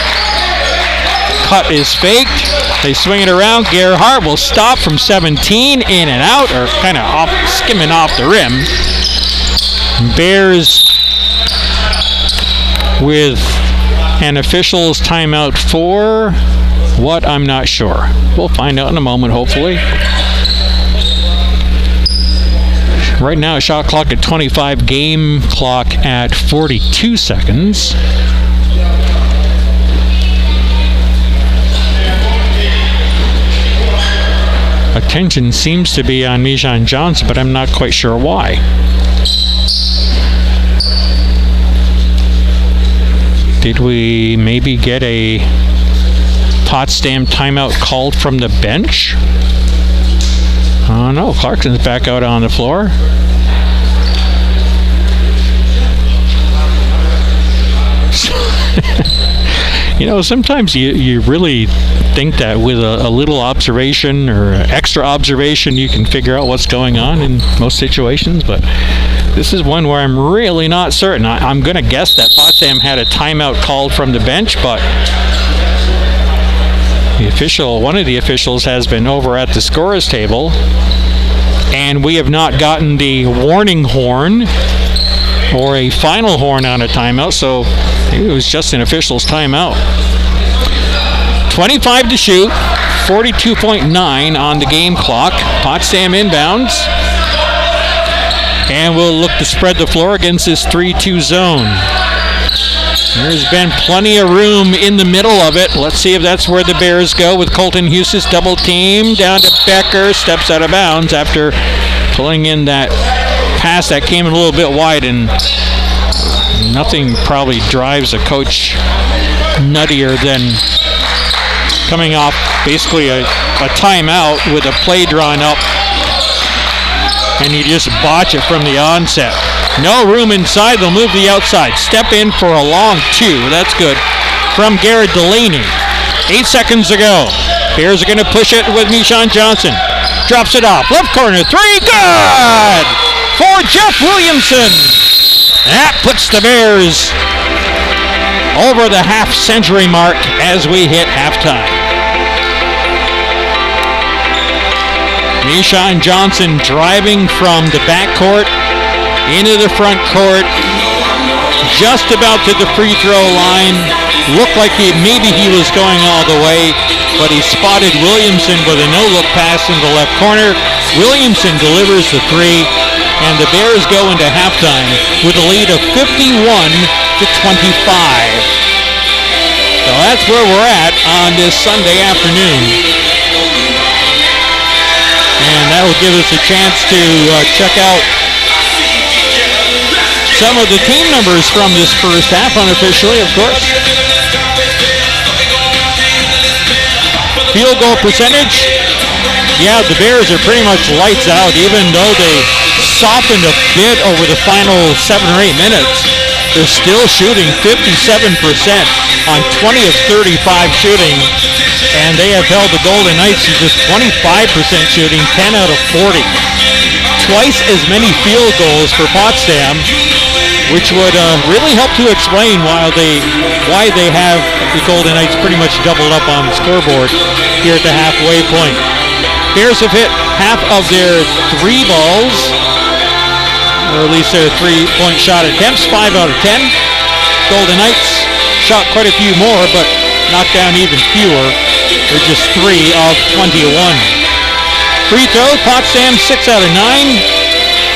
Cut is faked. They swing it around. Gerhardt will stop from 17, in and out, or kind of skimming off the rim. Bears with an official's timeout for What? I'm not sure. We'll find out in a moment, hopefully. Right now, shot clock at 25, game clock at 42 seconds. Attention seems to be on Mishan Johnson, but I'm not quite sure why. Did we maybe get a Potsdam timeout called from the bench? Oh no, Clarkson's back out on the floor. You know, sometimes you really think that with a little observation or extra observation you can figure out what's going on in most situations, but this is one where I'm really not certain. I'm going to guess that Potsdam had a timeout called from the bench, but one of the officials has been over at the scorer's table, and we have not gotten the warning horn or a final horn on a timeout, so maybe it was just an official's timeout. 25 to shoot, 42.9 on the game clock. Potsdam inbounds, and we'll look to spread the floor against this 3-2 zone. There's been plenty of room in the middle of it. Let's see if that's where the Bears go with Colton Husis double team. Down to Becker, steps out of bounds after pulling in that pass that came in a little bit wide, and nothing probably drives a coach nuttier than coming off basically a timeout with a play drawn up, and you just botch it from the onset. No room inside, they'll move to the outside. Step in for a long two, that's good, from Garrett Delaney. 8 seconds to go. Bears are going to push it with Mishan Johnson. Drops it off, left corner, three, good! For Jeff Williamson. That puts the Bears over the half-century mark as we hit halftime. Mishan Johnson driving from the backcourt into the front court, just about to the free throw line. Looked like maybe he was going all the way, but he spotted Williamson with a no-look pass in the left corner. Williamson delivers the three, and the Bears go into halftime with a lead of 51-25. So that's where we're at on this Sunday afternoon. And that will give us a chance to check out some of the team numbers from this first half, unofficially, of course. Field goal percentage. Yeah, the Bears are pretty much lights out, even though they softened a bit over the final 7 or 8 minutes. They're still shooting 57% on 20 of 35 shooting, and they have held the Golden Knights to just 25% shooting, 10 out of 40. Twice as many field goals for Potsdam, which would really help to explain why they have the Golden Knights pretty much doubled up on the scoreboard here at the halfway point. Bears have hit half of their 3 balls, or at least their 3-point shot attempts, 5 out of 10. Golden Knights shot quite a few more, but knocked down even fewer. They're just 3 of 21. Free throw, Potsdam 6 out of 9.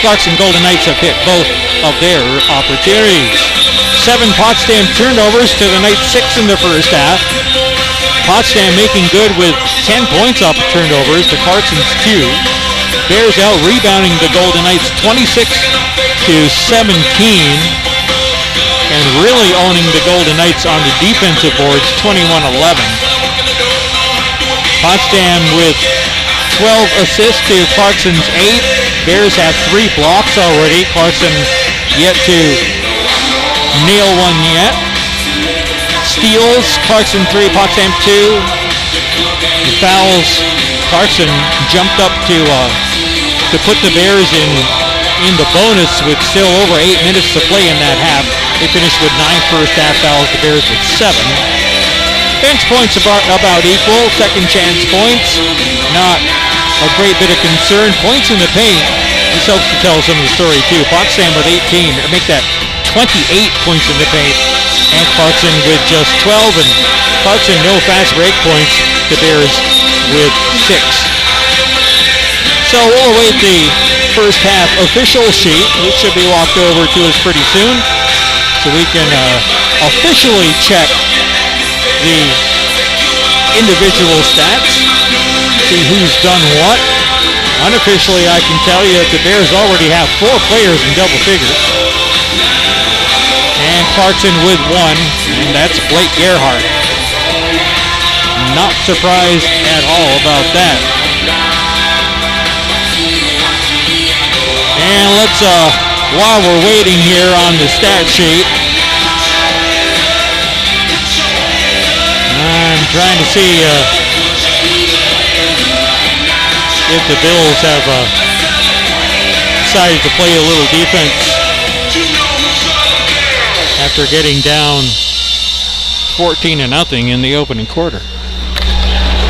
Clarkson Golden Knights have hit both of their opportunities. 7 Potsdam turnovers to the Knights 6 in the first half. Potsdam making good with 10 points off of turnovers to Clarkson's 2. Bears out rebounding the Golden Knights 26-17, and really owning the Golden Knights on the defensive boards 21-11. Potsdam with 12 assists to Clarkson's 8. Bears have 3 blocks already. Clarkson yet to nail one yet. Steals, Clarkson 3, Potsdam 2. The fouls, Clarkson jumped up to put the Bears in the bonus with still over 8 minutes to play in that half. They finished with 9 first half fouls, the Bears with 7. Bench points about equal. Second chance points, not a great bit of concern. Points in the paint, this helps to tell some of the story too. Potsdam with 18, make that 28 points in the paint, and Clarkson with just 12. And Clarkson, no fast break points. The Bears with 6. So we'll await the first half official sheet, which should be walked over to us pretty soon, so we can officially check the individual stats, see who's done what. Unofficially, I can tell you that the Bears already have 4 players in double figures. And Clarkson with 1, and that's Blake Gerhardt. Not surprised at all about that. And let's, while we're waiting here on the stat sheet, I'm trying to see if the Bills have decided to play a little defense after getting down 14-0 in the opening quarter.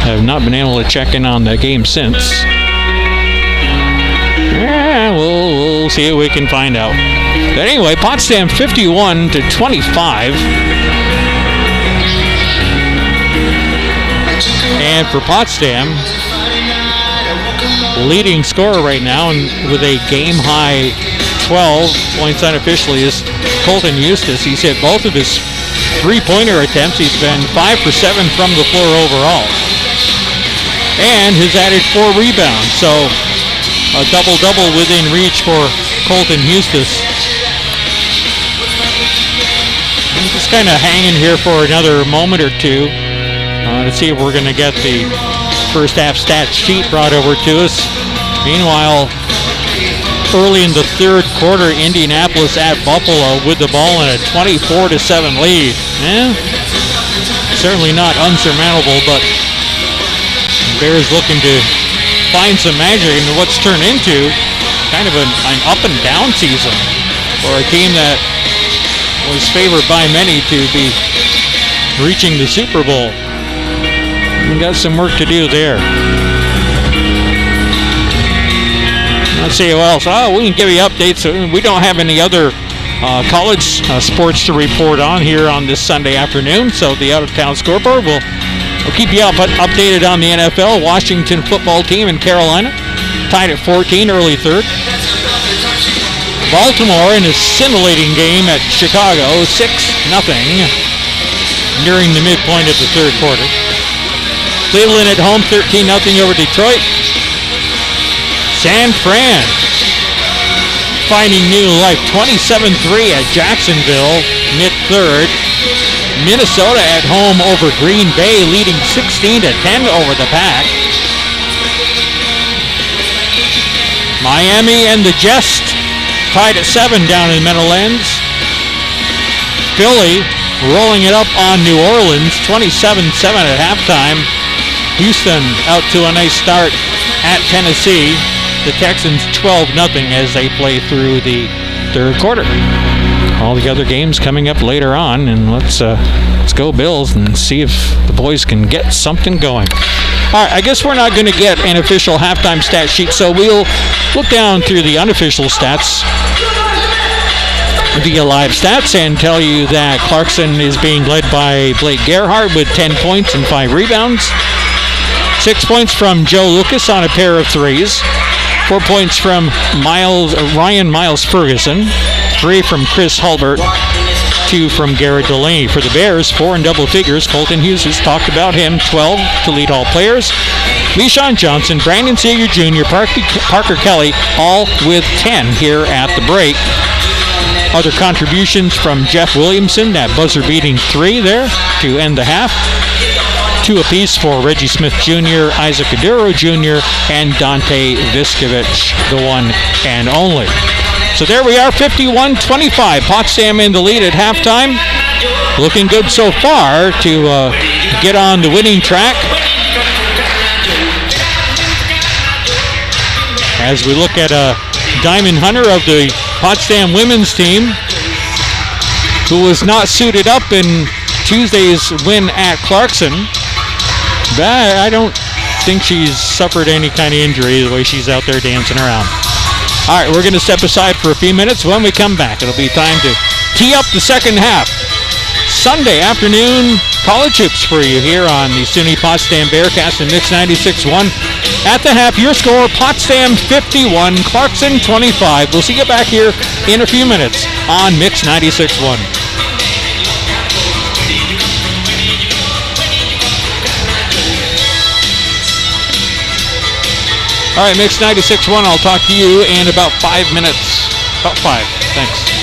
I have not been able to check in on the game since. Yeah, we'll see if we can find out. But anyway, Potsdam 51-25. And for Potsdam, leading scorer right now, and with a game-high 12 points unofficially, is Colton Eustace. He's hit both of his three-pointer attempts. He's been 5 for 7 from the floor overall, and has added 4 rebounds. So a double-double within reach for Colton Eustace. I'm just kind of hanging here for another moment or two to see if we're going to get the first half stat sheet brought over to us. Meanwhile, early in the third quarter, Indianapolis at Buffalo with the ball in a 24-7 lead. Certainly not unsurmountable, but Bears looking to find some magic in what's turned into kind of an up and down season for a team that was favored by many to be reaching the Super Bowl. We got some work to do there. Let's see who else. We can give you updates. We don't have any other college sports to report on here on this Sunday afternoon, so the out-of-town scoreboard will keep you updated on the NFL. Washington football team in Carolina tied at 14, early third. Baltimore in a scintillating game at Chicago, 6-0 nearing the midpoint of the third quarter. Cleveland at home, 13-0 over Detroit. San Fran finding new life, 27-3 at Jacksonville, mid-third. Minnesota at home over Green Bay, leading 16-10 over the Pack. Miami and the Jets tied at 7 down in Meadowlands. Philly rolling it up on New Orleans, 27-7 at halftime. Houston out to a nice start at Tennessee. The Texans 12-0 as they play through the third quarter. All the other games coming up later on, and let's go Bills and see if the boys can get something going. All right, I guess we're not going to get an official halftime stat sheet, so we'll look down through the unofficial stats via live stats and tell you that Clarkson is being led by Blake Gerhardt with 10 points and 5 rebounds. 6 points from Joe Lucas on a pair of threes. 4 points from Ryan Miles Ferguson. 3 from Chris Hulbert. 2 from Garrett Delaney. For the Bears, 4 in double figures. Colton Hughes has talked about him. 12 to lead all players. Le'Shawn Johnson, Brandon Seager Jr., Parker Kelly, all with 10 here at the break. Other contributions from Jeff Williamson, that buzzer-beating 3 there to end the half. 2 apiece for Reggie Smith Jr., Isaac Aduro Jr., and Dante Viskovich, the one and only. So there we are, 51-25. Potsdam in the lead at halftime. Looking good so far to get on the winning track. As we look at Diamond Hunter of the Potsdam women's team, who was not suited up in Tuesday's win at Clarkson. But I don't think she's suffered any kind of injury the way she's out there dancing around. All right, we're going to step aside for a few minutes. When we come back, it'll be time to tee up the second half. Sunday afternoon college hoops for you here on the SUNY Potsdam Bearcats and Mix 96.1. At the half, your score, Potsdam 51, Clarkson 25. We'll see you back here in a few minutes on Mix 96.1. All right, Mix 96.1, I'll talk to you in about 5 minutes. About 5. Thanks.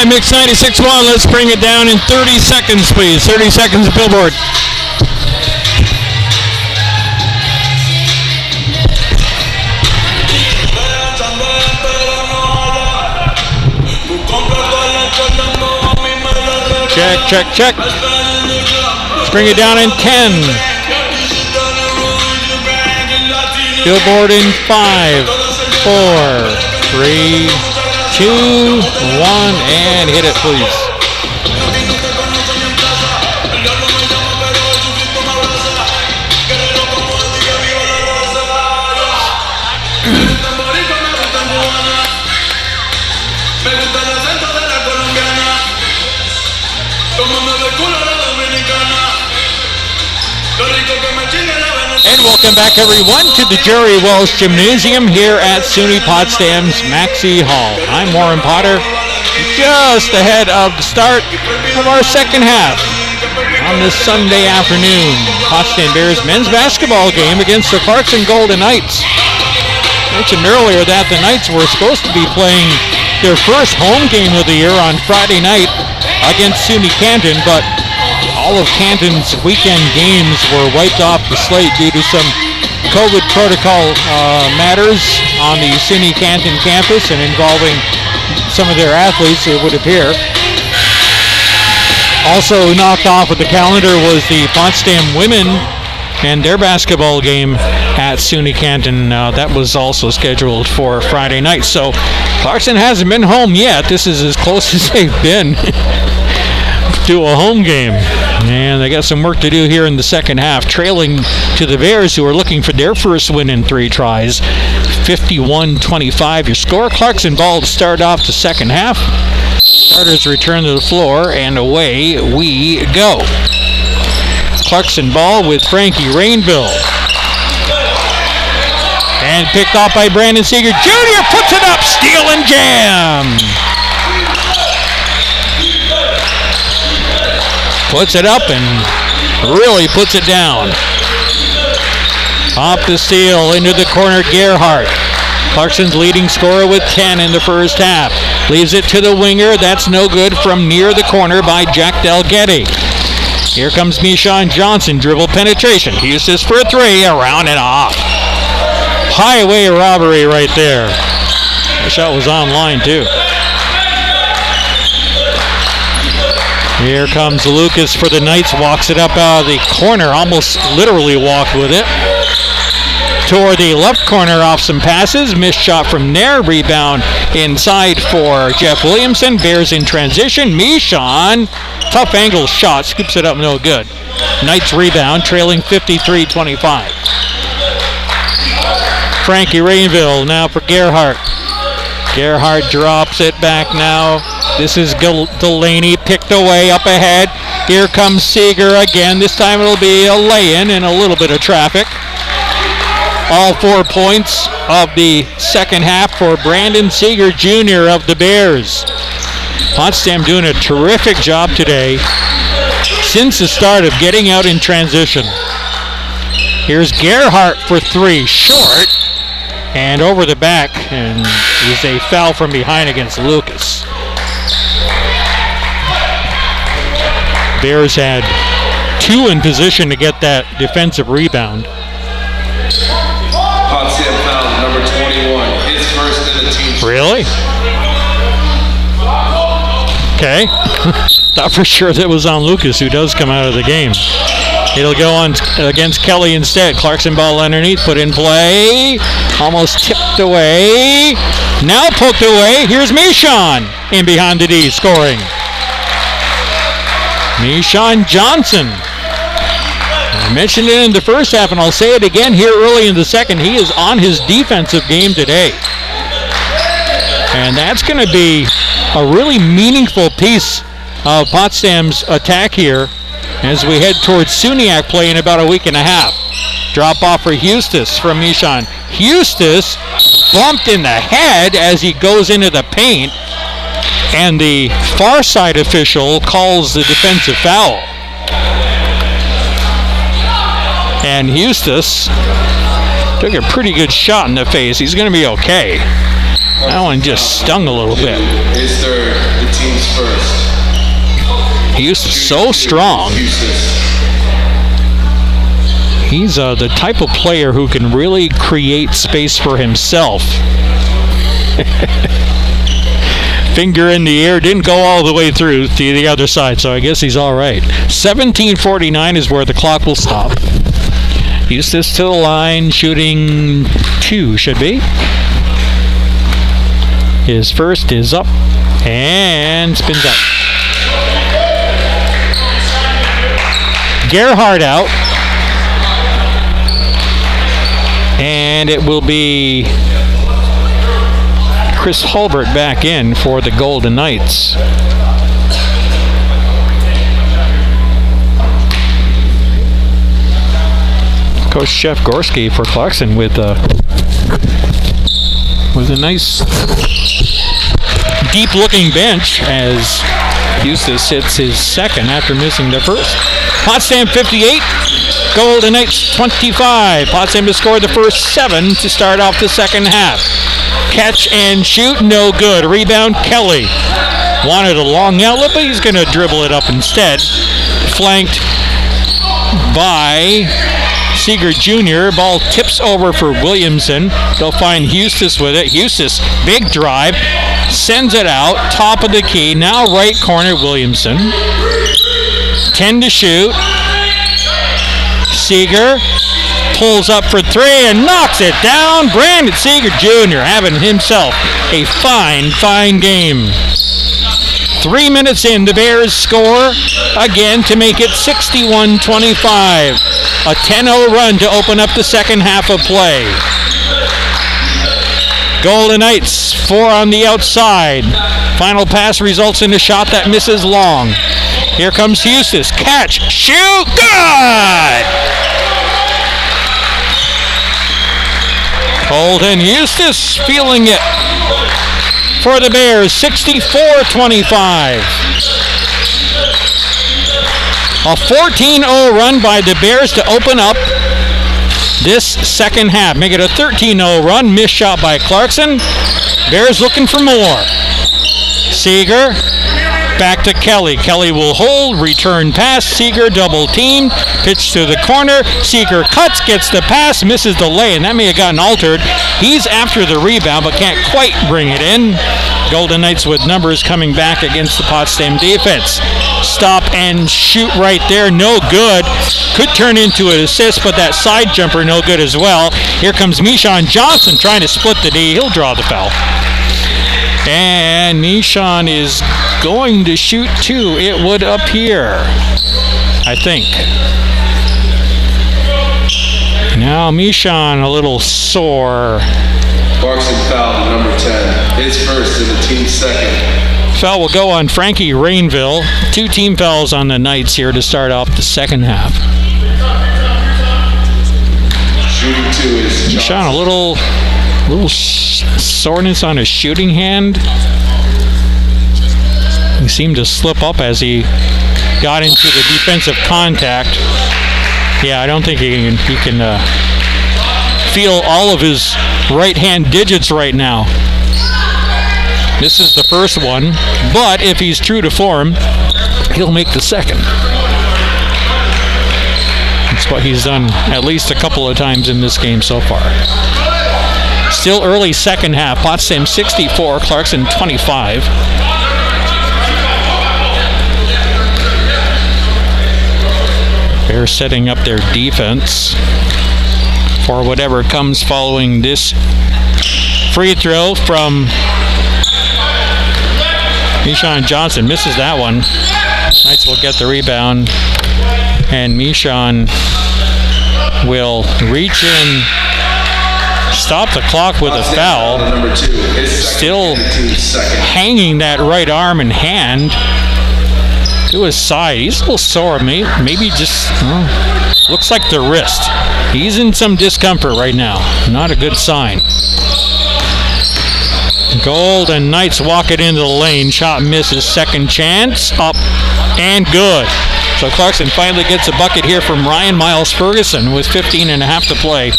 right, Mix 96.1. Let's bring it down in 30 seconds, please. 30 seconds of Billboard. Check. Let's bring it down in 10. Billboard in 5, 4, 3, 2, 1, and hit it, please. And welcome back, everyone, to the Jerry Wells Gymnasium here at SUNY Potsdam's Maxey Hall. I'm Warren Potter, just ahead of the start of our second half on this Sunday afternoon. Potsdam Bears men's basketball game against the Clarkson Golden Knights. I mentioned earlier that the Knights were supposed to be playing their first home game of the year on Friday night against SUNY Canton, but all of Canton's weekend games were wiped off the slate due to some COVID protocol matters on the SUNY Canton campus and involving some of their athletes, it would appear. Also knocked off of the calendar was the Potsdam women and their basketball game at SUNY Canton. That was also scheduled for Friday night. So Clarkson hasn't been home yet. This is as close as they've been to a home game. And they got some work to do here in the second half, trailing to the Bears, who are looking for their first win in 3 tries. 51-25 your score. Clarkson ball to start off the second half. Starters return to the floor, and away we go. Clarkson ball with Frankie Rainville. And picked off by Brandon Seeger Jr. Puts it up, steal and jam. Puts it up and really puts it down. Off the steal into the corner, Gerhardt. Clarkson's leading scorer with 10 in the first half. Leaves it to the winger. That's no good from near the corner by Jack Delgetty. Here comes Mishan Johnson. Dribble penetration. Hughes for a 3. Around and off. Highway robbery right there. That shot was online too. Here comes Lucas for the Knights. Walks it up out of the corner. Almost literally walked with it. Toward the left corner off some passes. Missed shot from there. Rebound inside for Jeff Williamson. Bears in transition. Mishan. Tough angle shot. Scoops it up, no good. Knights rebound, trailing 53-25. Frankie Rainville now for Gerhardt. Gerhardt drops it back now. This is Delaney picked away up ahead. Here comes Seeger again. This time it'll be a lay-in and a little bit of traffic. All 4 points of the second half for Brandon Seeger Jr. of the Bears. Potsdam doing a terrific job today since the start of getting out in transition. Here's Gerhardt for 3, short, and over the back, and is a foul from behind against Lucas. Bears had 2 in position to get that defensive rebound. Potsdam foul number 21, his first in the team. Really? Okay. Thought for sure that was on Lucas, who does come out of the game. It'll go on against Kelly instead. Clarkson ball underneath, put in play. Almost tipped away. Now poked away. Here's Mishan in behind the D, scoring. Mishan Johnson. I mentioned it in the first half, and I'll say it again here early in the second. He is on his defensive game today. And that's going to be a really meaningful piece of Potsdam's attack here as we head towards SUNYAC play in about a week and a half. Drop off for Eustis from Mishan. Eustis bumped in the head as he goes into the paint, and the far side official calls the defensive foul. And Eustis took a pretty good shot in the face. He's going to be okay. That one just stung a little bit. His third, the team's first. He's so strong. He's the type of player who can really create space for himself. Finger in the air, didn't go all the way through to the other side, so I guess he's all right. 17:49 is where the clock will stop. Eustace to the line, shooting 2, should be. His first is up and spins out. Gerhardt out. And it will be Chris Hulbert back in for the Golden Knights. Coach Chef Gorski for Clarkson with a nice deep-looking bench as Eustace hits his second after missing the first. Potsdam 58, Golden Knights 25. Potsdam has scored the first 7 to start off the second half. Catch and shoot, no good. Rebound, Kelly. Wanted a long outlet, but he's going to dribble it up instead. Flanked by Seeger Jr. Ball tips over for Williamson. They'll find Eustace with it. Eustace, big drive, sends it out, top of the key. Now right corner, Williamson. 10 to shoot. Seeger pulls up for 3 and knocks it down. Brandon Seeger Jr. having himself a fine game. 3 minutes in, the Bears score again to make it 61-25. A 10-0 run to open up the second half of play. Golden Knights, 4 on the outside. Final pass results in a shot that misses long. Here comes Eustace. Catch, shoot, good! Colton Eustace feeling it for the Bears, 64-25. A 14-0 run by the Bears to open up this second half. Make it a 13-0 run. Missed shot by Clarkson. Bears looking for more. Seeger back to Kelly. Kelly will hold. Return pass. Seeger double teamed. Pitch to the corner. Seeger cuts. Gets the pass. Misses the lay. And that may have gotten altered. He's after the rebound but can't quite bring it in. Golden Knights with numbers coming back against the Potsdam defense. Stop and shoot right there. No good. Could turn into an assist, but that side jumper no good as well. Here comes Mishan Johnson trying to split the D. He'll draw the foul. And Mishan is going to shoot 2. It would appear, I think. Now Mishan a little sore. Clarkson fouled number 10. His first and the team's second. Foul will go on Frankie Rainville. 2 team fouls on the Knights here to start off the second half. Shooting 2 is Sean, a little soreness on his shooting hand. He seemed to slip up as he got into the defensive contact. Yeah, I don't think he can feel all of his right hand digits right now. This is the first one, but if he's true to form, he'll make the second. That's what he's done at least a couple of times in this game so far. Still early second half. Potsdam 64, Clarkson 25. They're setting up their defense for whatever comes following this free throw from Mishan Johnson. Misses that one. Knights will get the rebound, and Mishan will reach in, stop the clock with a foul. Still hanging that right arm and hand to his side. He's a little sore. Maybe just looks like the wrist. He's in some discomfort right now. Not a good sign. Golden Knights walk it into the lane. Shot misses. Second chance. Up and good. So Clarkson finally gets a bucket here from Ryan Miles Ferguson with 15 and a half to play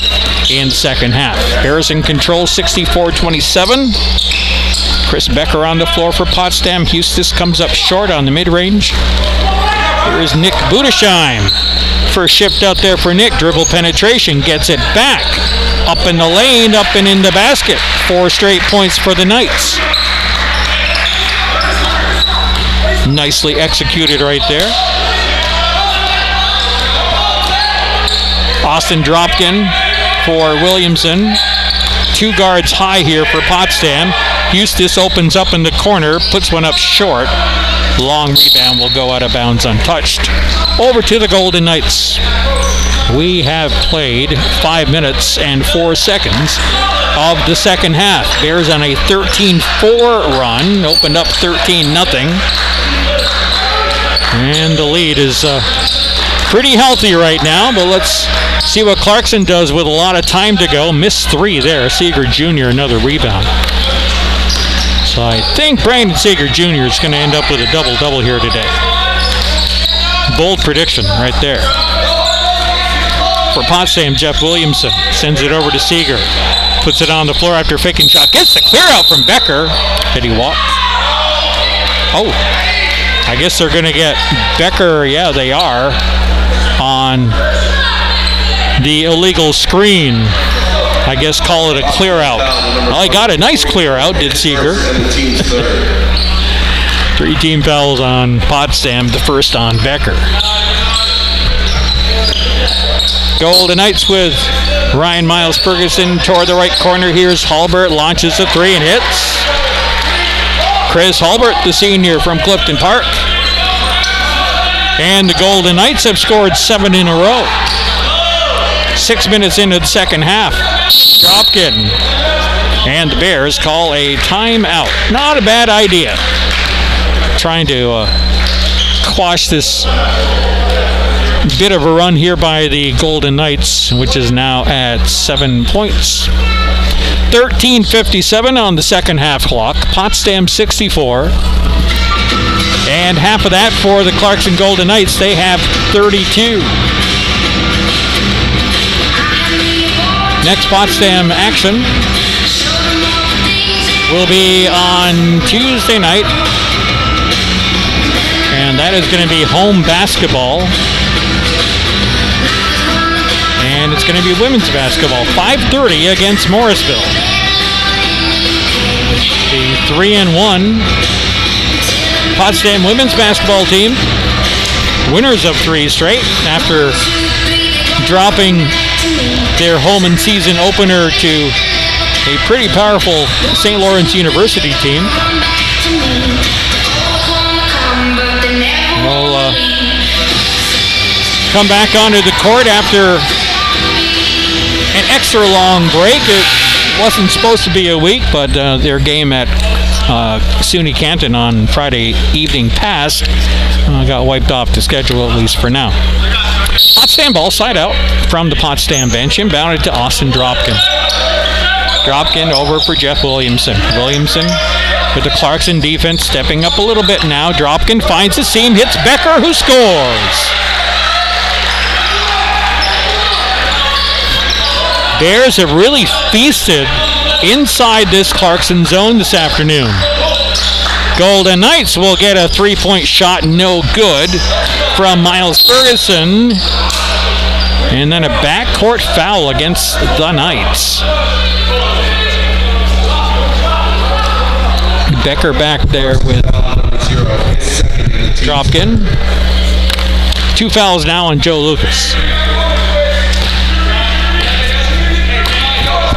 in the second half. Bears in control, 64-27. Chris Becker on the floor for Potsdam. Hustis comes up short on the mid-range. Here's Nick Budesheim. First shift out there for Nick. Dribble penetration, gets it back. Up in the lane, up and in the basket. 4 straight points for the Knights. Nicely executed right there. Austin Dropkin for Williamson. 2 guards high here for Potsdam. Hustis opens up in the corner, puts one up short. Long rebound will go out of bounds untouched. Over to the Golden Knights. We have played 5 minutes and 4 seconds of the second half. Bears on a 13-4 run, opened up 13-0. And the lead is pretty healthy right now, but let's see what Clarkson does with a lot of time to go. Missed 3 there. Seeger Jr. another rebound. So I think Brandon Seeger Jr. is going to end up with a double-double here today. Bold prediction right there. For Potsdam, Jeff Williamson sends it over to Seeger. Puts it on the floor after faking shot. Gets the clear out from Becker. Did he walk? Oh, I guess they're going to get Becker. Yeah, they are. On the illegal screen. I guess call it a clear out. Well, he got a nice clear out, did Seeger. 3 team fouls on Potsdam, the first on Becker. Golden Knights with Ryan Miles Ferguson toward the right corner. Here's Halbert, launches a 3 and hits. Chris Halbert, the senior from Clifton Park. And the Golden Knights have scored 7 in a row. 6 minutes into the second half. Dropkin. And the Bears call a timeout. Not a bad idea. Trying to quash this bit of a run here by the Golden Knights, which is now at 7 points. 13:57 on the second half clock. Potsdam 64. And half of that for the Clarkson Golden Knights. They have 32. Next Potsdam action will be on Tuesday night. And that is going to be home basketball. And it's going to be women's basketball. 5:30 against Morrisville. The 3-1 Potsdam women's basketball team. Winners of 3 straight after dropping their home and season opener to a pretty powerful St. Lawrence University team. We'll come back onto the court after an extra long break. It wasn't supposed to be a week, but their game at SUNY Canton on Friday evening passed. Got wiped off the schedule, at least for now. Potsdam ball side out from the Potsdam bench, inbounded to Austin Dropkin. Dropkin over for Jeff Williamson. Williamson with the Clarkson defense stepping up a little bit now. Dropkin finds the seam, hits Becker, who scores. Bears have really feasted inside this Clarkson zone this afternoon. Golden Knights will get a 3-point shot, no good, from Miles Ferguson. And then a backcourt foul against the Knights. Becker back there with Dropkin. 2 fouls now on Joe Lucas.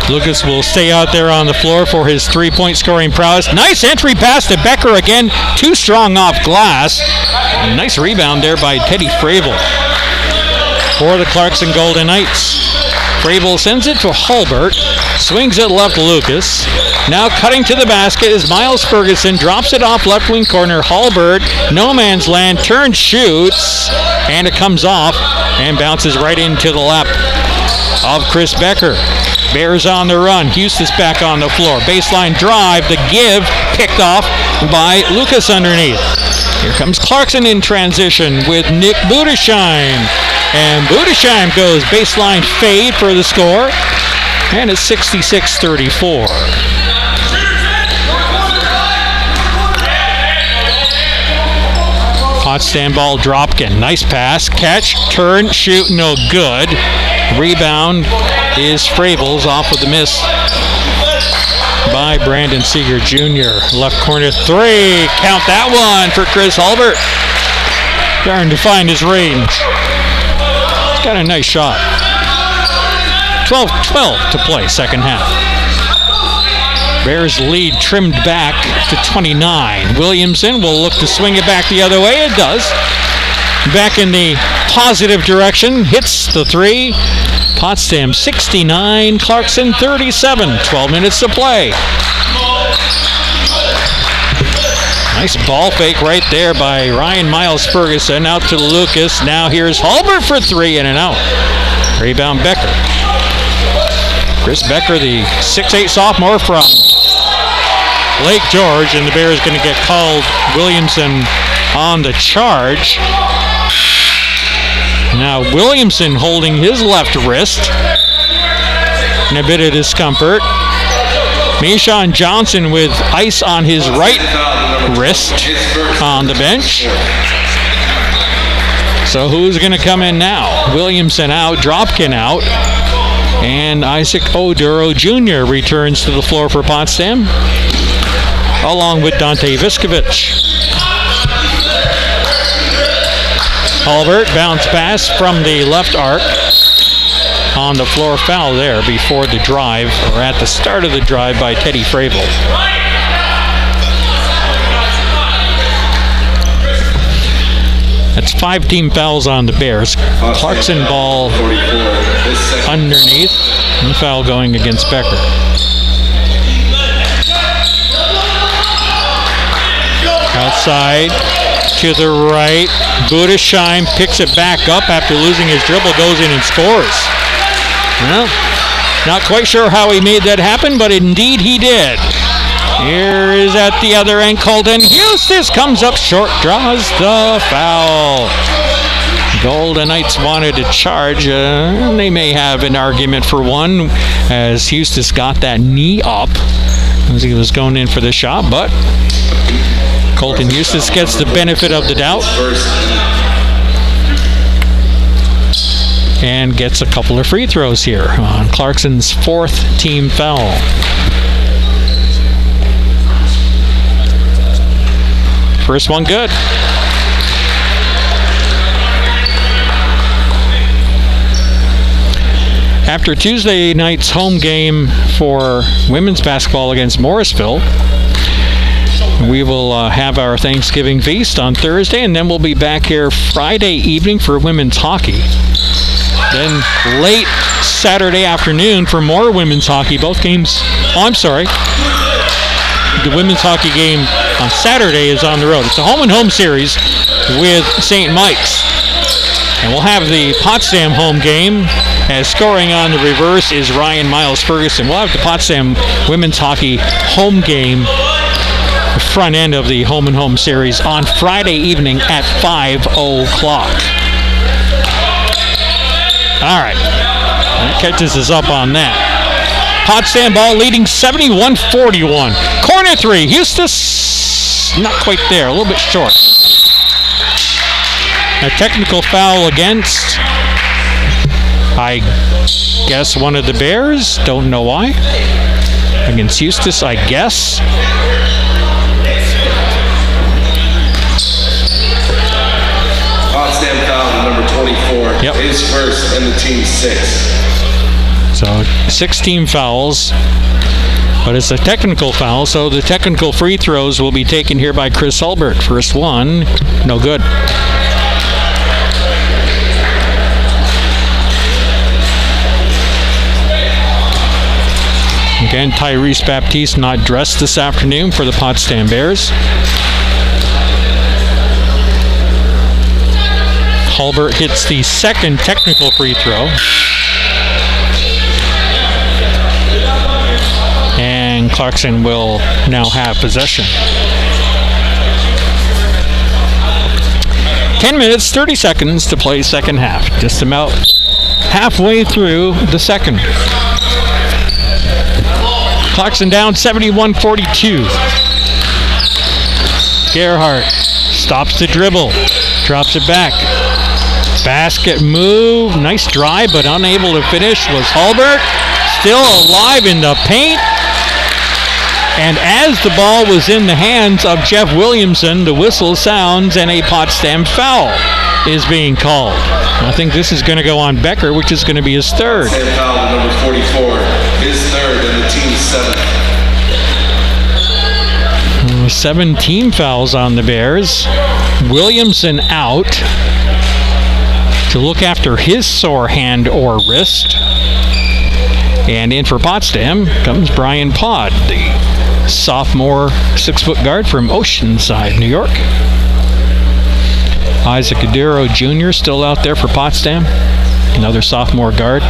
Lucas will stay out there on the floor for his 3-point scoring prowess. Nice entry pass to Becker again. Too strong off glass. A nice rebound there by Teddy Fravel for the Clarkson Golden Knights. Fravel sends it to Halbert. Swings it left to Lucas. Now cutting to the basket is Miles Ferguson. Drops it off left wing corner. Halbert, no man's land, turns, shoots. And it comes off and bounces right into the lap of Chris Becker. Bears on the run. Hustis back on the floor. Baseline drive. The give picked off by Lucas underneath. Here comes Clarkson in transition with Nick Budesheim. And Budesheim goes baseline fade for the score. And it's 66-34. Potsdam ball, Dropkin. Nice pass. Catch, turn, shoot, no good. Rebound is Frables off with the miss by Brandon Seeger Jr. Left corner three. Count that one for Chris Hulbert. Starting to find his range. He's got a nice shot. 12 to play, second half. Bears lead trimmed back to 29. Williamson will look to swing it back the other way. It does. Back in the positive direction. Hits the three. Potsdam 69, Clarkson 37. 12 minutes to play. Nice ball fake right there by Ryan Miles Ferguson. Out to Lucas. Now here's Hulbert for three, in and out. Rebound Becker. Chris Becker, the 6'8 sophomore from Lake George, and the Bears going to get called. Williamson on the charge. Now Williamson holding his left wrist in a bit of discomfort. Mayshawn Johnson with ice on his right wrist on the bench. So who's going to come in now? Williamson out, Dropkin out, and Isaac Oduro Jr. returns to the floor for Potsdam, along with Dante Viskovich. Hulbert, bounce pass from the left arc. On the floor, foul there before the drive, or at the start of the drive by Teddy Fravel. That's 5 team fouls on the Bears. Clarkson ball underneath, and foul going against Becker. Outside to the right. Budesheim picks it back up after losing his dribble, goes in and scores. Well, not quite sure how he made that happen, but indeed he did. Here is at the other end, Colton Eustace comes up short, draws the foul. Golden Knights wanted to charge. They may have an argument for one, as Eustace got that knee up as he was going in for the shot, but Colton Eustace gets the benefit of the doubt and gets a couple of free throws here on Clarkson's 4th team foul. First one good. After Tuesday night's home game for women's basketball against Morrisville, we will have our Thanksgiving feast on Thursday, and then we'll be back here Friday evening for women's hockey. Then late Saturday afternoon for more women's hockey. Both games, the women's hockey game on Saturday is on the road. It's a home-and-home series with St. Mike's. And we'll have the Potsdam home game, as scoring on the reverse is Ryan Miles Ferguson. We'll have the Potsdam women's hockey home game, front end of the home and home series, on Friday evening at 5 o'clock. All right, that catches us up on that. Potsdam ball leading 71-41. Corner three, Eustace not quite there, a little bit short. A technical foul against, I guess, one of the Bears. Don't know why. Against Eustace, I guess. Potsdam foul number 24. Yep. His first and the team's 6th. So 6 team fouls, but it's a technical foul, so the technical free throws will be taken here by Chris Hulbert. First one, no good. Again, Tyrese Baptiste not dressed this afternoon for the Potsdam Bears. Hulbert hits the second technical free throw. And Clarkson will now have possession. 10 minutes, 30 seconds to play second half. Just about halfway through the second. Clarkson down 71-42. Gerhardt stops the dribble, drops it back. Basket move, nice drive, but unable to finish was Hulbert. Still alive in the paint. And as the ball was in the hands of Jeff Williamson, the whistle sounds and a Potsdam foul is being called. I think this is going to go on Becker, which is going to be his third. Potsdam foul, number 44, his third and the team's seventh. 17 fouls on the Bears. Williamson out to look after his sore hand or wrist. And in for Potsdam comes Brian Pod, the sophomore 6-foot guard from Oceanside, New York. Isaac Adiro Jr. still out there for Potsdam, another sophomore guard.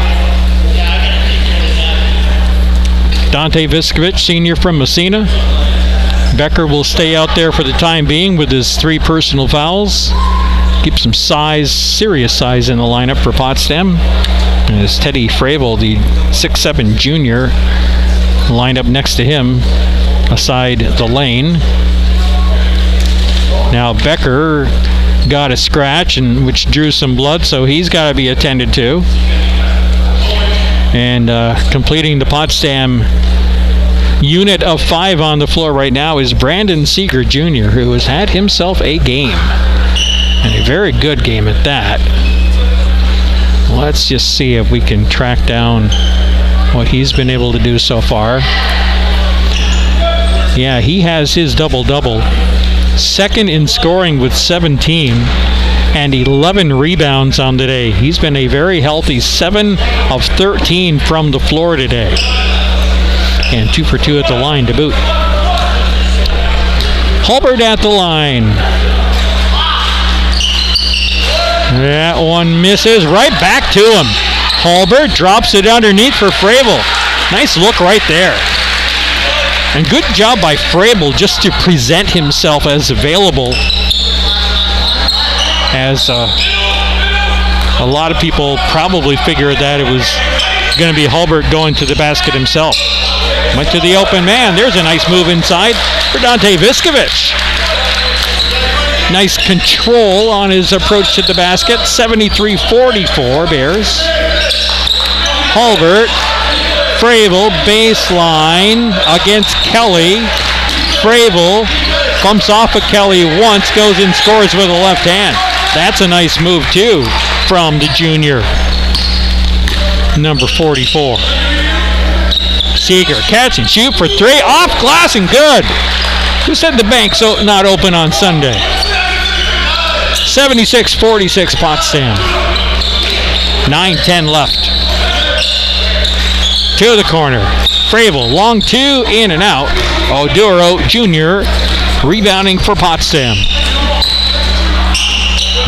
Dante Viskovich, senior from Messina. Becker will stay out there for the time being with his 3 personal fouls. Keep some size, serious size in the lineup for Potsdam. And as Teddy Fravel, the 6'7 junior, lined up next to him aside the lane. Now Becker got a scratch, and which drew some blood, so he's got to be attended to. And completing the Potsdam unit of 5 on the floor right now is Brandon Seeger Jr., who has had himself a game, and a very good game at that. Let's just see if we can track down what he's been able to do so far. Yeah, he has his double-double. Second in scoring with 17 and 11 rebounds on the day. He's been a very healthy 7 of 13 from the floor today. And 2 for 2 at the line to boot. Hulbert at the line. That one misses. Right back to him. Hulbert drops it underneath for Fravel. Nice look right there. And good job by Fravel just to present himself as available. As a lot of people probably figured that it was going to be Hulbert going to the basket himself. Went to the open man. There's a nice move inside for Dante Viskovich. Nice control on his approach to the basket. 73-44 Bears. Hulbert. Fravel, baseline against Kelly. Fravel bumps off of Kelly once, goes and scores with a left hand. That's a nice move too from the junior. Number 44. Seeger, catch and shoot for 3, off glass and good. Who said the bank's not open on Sunday? 76-46 Potsdam. 9:10 left. To the corner. Fravel, long 2, in and out. Oduro Jr. rebounding for Potsdam.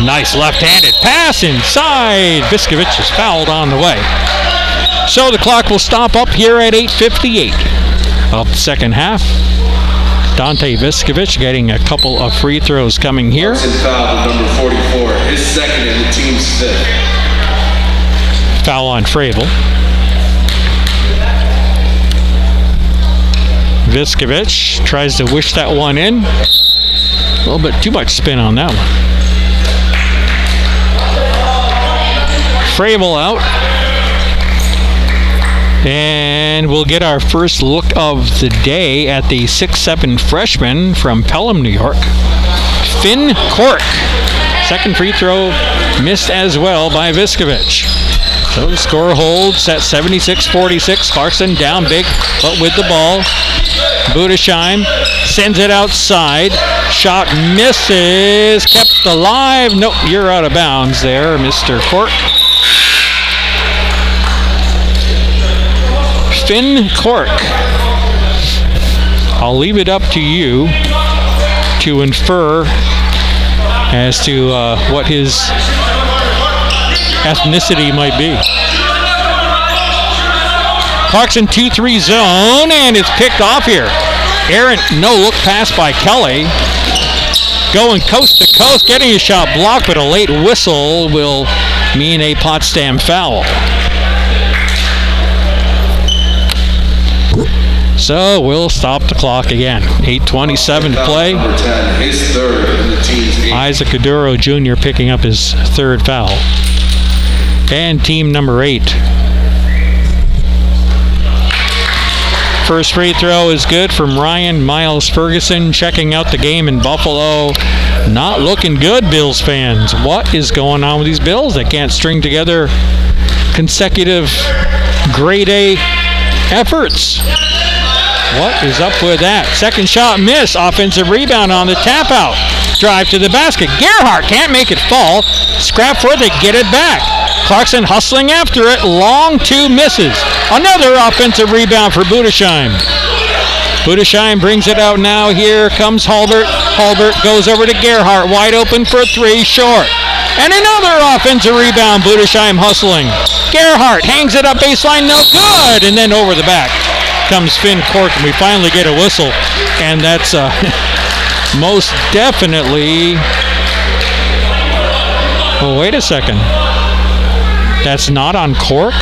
Nice left-handed pass inside. Viskovich is fouled on the way. So the clock will stop up here at 8:58 of the second half. Dante Viskovich getting a couple of free throws coming here. Foul number 44, his second and the team's 5th. Foul on Fravel. Viskovich tries to wish that one in. A little bit too much spin on that one. Fravel out. And we'll get our first look of the day at the 6'7 freshman from Pelham, New York, Finn Cork. Second free throw missed as well by Viskovich. So the score holds at 76-46. Clarkson down big, but with the ball. Budesheim sends it outside. Shot misses. Kept alive. Nope, you're out of bounds there, Mr. Cork. Finn Cork. I'll leave it up to you to infer as to what his ethnicity might be. Clarkson 2-3 zone, and it's picked off here. Errant no-look pass by Kelly. Going coast to coast, getting a shot blocked, but a late whistle will mean a Potsdam foul. So we'll stop the clock again. 8:27 to play. Number 10, his third in the team's 8th. Isaac Caduro Jr. picking up his third foul. And team number 8. First free throw is good from Ryan Miles Ferguson, checking out the game in Buffalo. Not looking good, Bills fans. What is going on with these Bills? They can't string together consecutive grade A efforts. What is up with that? Second shot miss. Offensive rebound on the tap out. Drive to the basket. Gerhardt can't make it fall. Scrap for it. They get it back. Clarkson hustling after it. Long two misses. Another offensive rebound for Budesheim. Budesheim brings it out now. Here comes Hulbert. Hulbert goes over to Gerhardt. Wide open for three. Short. And another offensive rebound. Budesheim hustling. Gerhardt hangs it up baseline. No good. And then over the back comes Finn Cork, and we finally get a whistle. And that's most definitely... Oh, wait a second. That's not on Cork?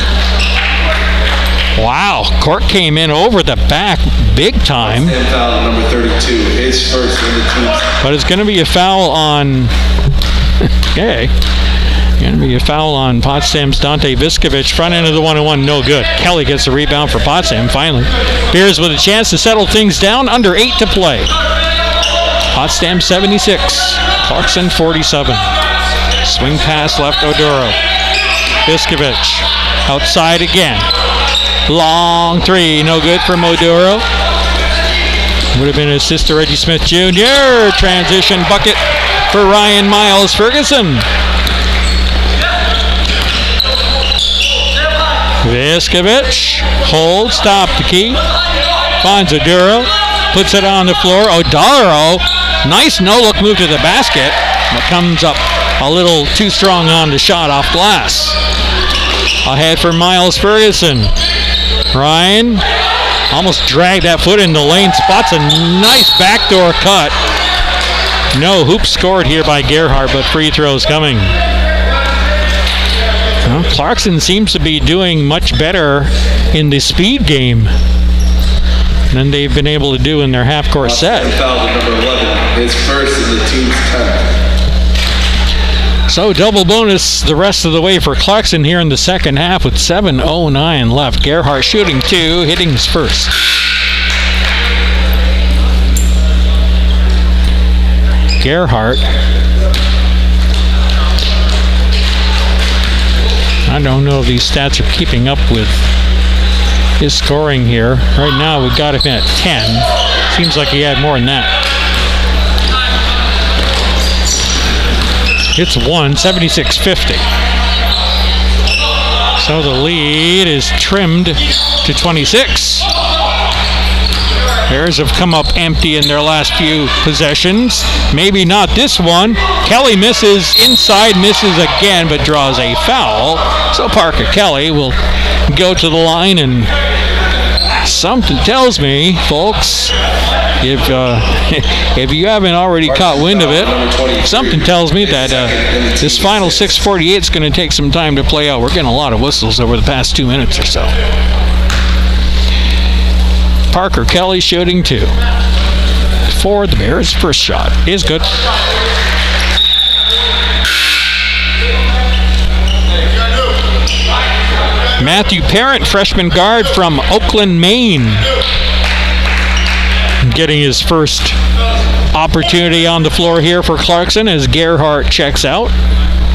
Wow, Cork came in over the back big time. And foul number 32, his first in the team's. But it's going to be a foul on... Okay. Going to be a foul on Potsdam's Dante Viskovich. Front end of the 1-on-1, no good. Kelly gets the rebound for Potsdam, finally. Bears with a chance to settle things down. Under 8 to play. Potsdam 76. Clarkson 47. Swing pass left, Oduro. Viskovich. Outside again. Long three. No good from Oduro. Would have been his sister, Reggie Smith Jr. Transition bucket for Ryan Miles Ferguson. Viskovich holds, stop the key. Finds Oduro, puts it on the floor. Oduro, nice no-look move to the basket, but comes up a little too strong on the shot off glass. Ahead for Miles Ferguson. Ryan almost dragged that foot in the lane, spots a nice backdoor cut. No hoop scored here by Gerhardt, but free throws coming. Well, Clarkson seems to be doing much better in the speed game than they've been able to do in their half-court set. Foul to number 11, his first in the team's 10th. So double bonus the rest of the way for Clarkson here in the second half with 7:09 left. Gerhardt shooting two, hitting his first. Gerhardt. I don't know if these stats are keeping up with his scoring here. Right now we've got him at 10. Seems like he had more than that. It's 76-50. So the lead is trimmed to 26. Bears have come up empty in their last few possessions. Maybe not this one. Kelly misses inside, misses again, but draws a foul. So Parker Kelly will go to the line, and something tells me, folks, if you haven't already caught wind of it, something tells me that this final 6:48 is going to take some time to play out. We're getting a lot of whistles over the past 2 minutes or so. Parker Kelly shooting two. For the Bears, first shot is good. Matthew Parent, freshman guard from Oakland, Maine, getting his first opportunity on the floor here for Clarkson as Gerhardt checks out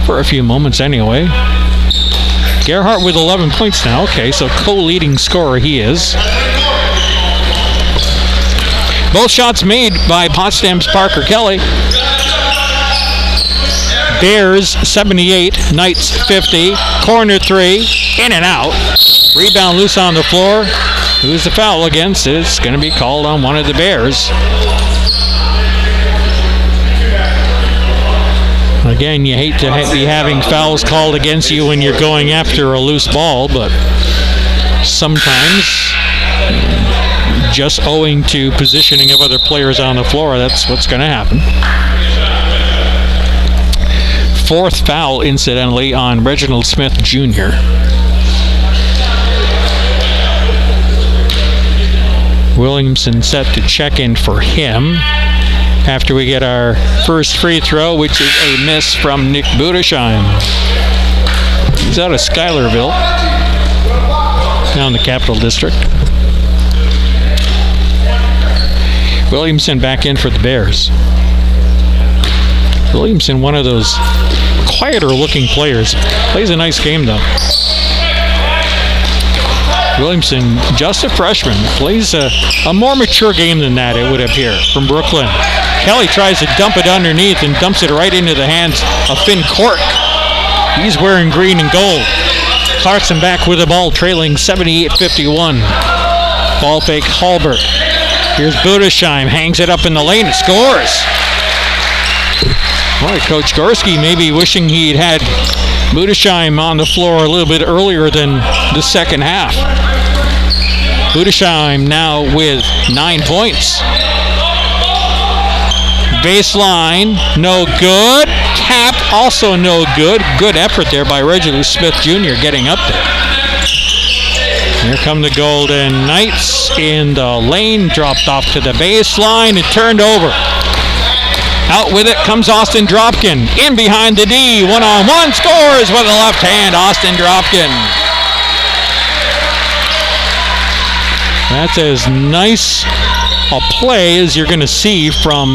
for a few moments anyway. Gerhardt with 11 points now. Okay, so co-leading scorer he is. Both shots made by Potsdam's Parker Kelly. Bears 78, Knights 50. Corner three, in and out. Rebound loose on the floor. Who's the foul against? It's going to be called on one of the Bears. Again, you hate to be having fouls called against you when you're going after a loose ball, but sometimes, just owing to positioning of other players on the floor, that's what's going to happen. Fourth foul, incidentally, on Reginald Smith Jr. Williamson set to check in for him after we get our first free throw, which is a miss from Nick Budesheim. He's out of Schuylerville, down in the Capital District. Williamson back in for the Bears. Williamson, one of those quieter looking players. Plays a nice game though. Williamson, just a freshman, plays a more mature game than that, it would appear, from Brooklyn. Kelly tries to dump it underneath and dumps it right into the hands of Finn Cork. He's wearing green and gold. Clarkson back with the ball, trailing 78-51. Ball fake, Halbert. Here's Budesheim, hangs it up in the lane and scores. Boy, Coach Gorski maybe wishing he'd had Budesheim on the floor a little bit earlier than the second half. Budesheim now with 9 points. Baseline, no good. Tap, also no good. Good effort there by Reggie Smith Jr. getting up there. Here come the Golden Knights in the lane, dropped off to the baseline and turned over. Out with it comes Austin Dropkin. In behind the D, one-on-one, scores with the left hand, Austin Dropkin. That's as nice a play as you're going to see from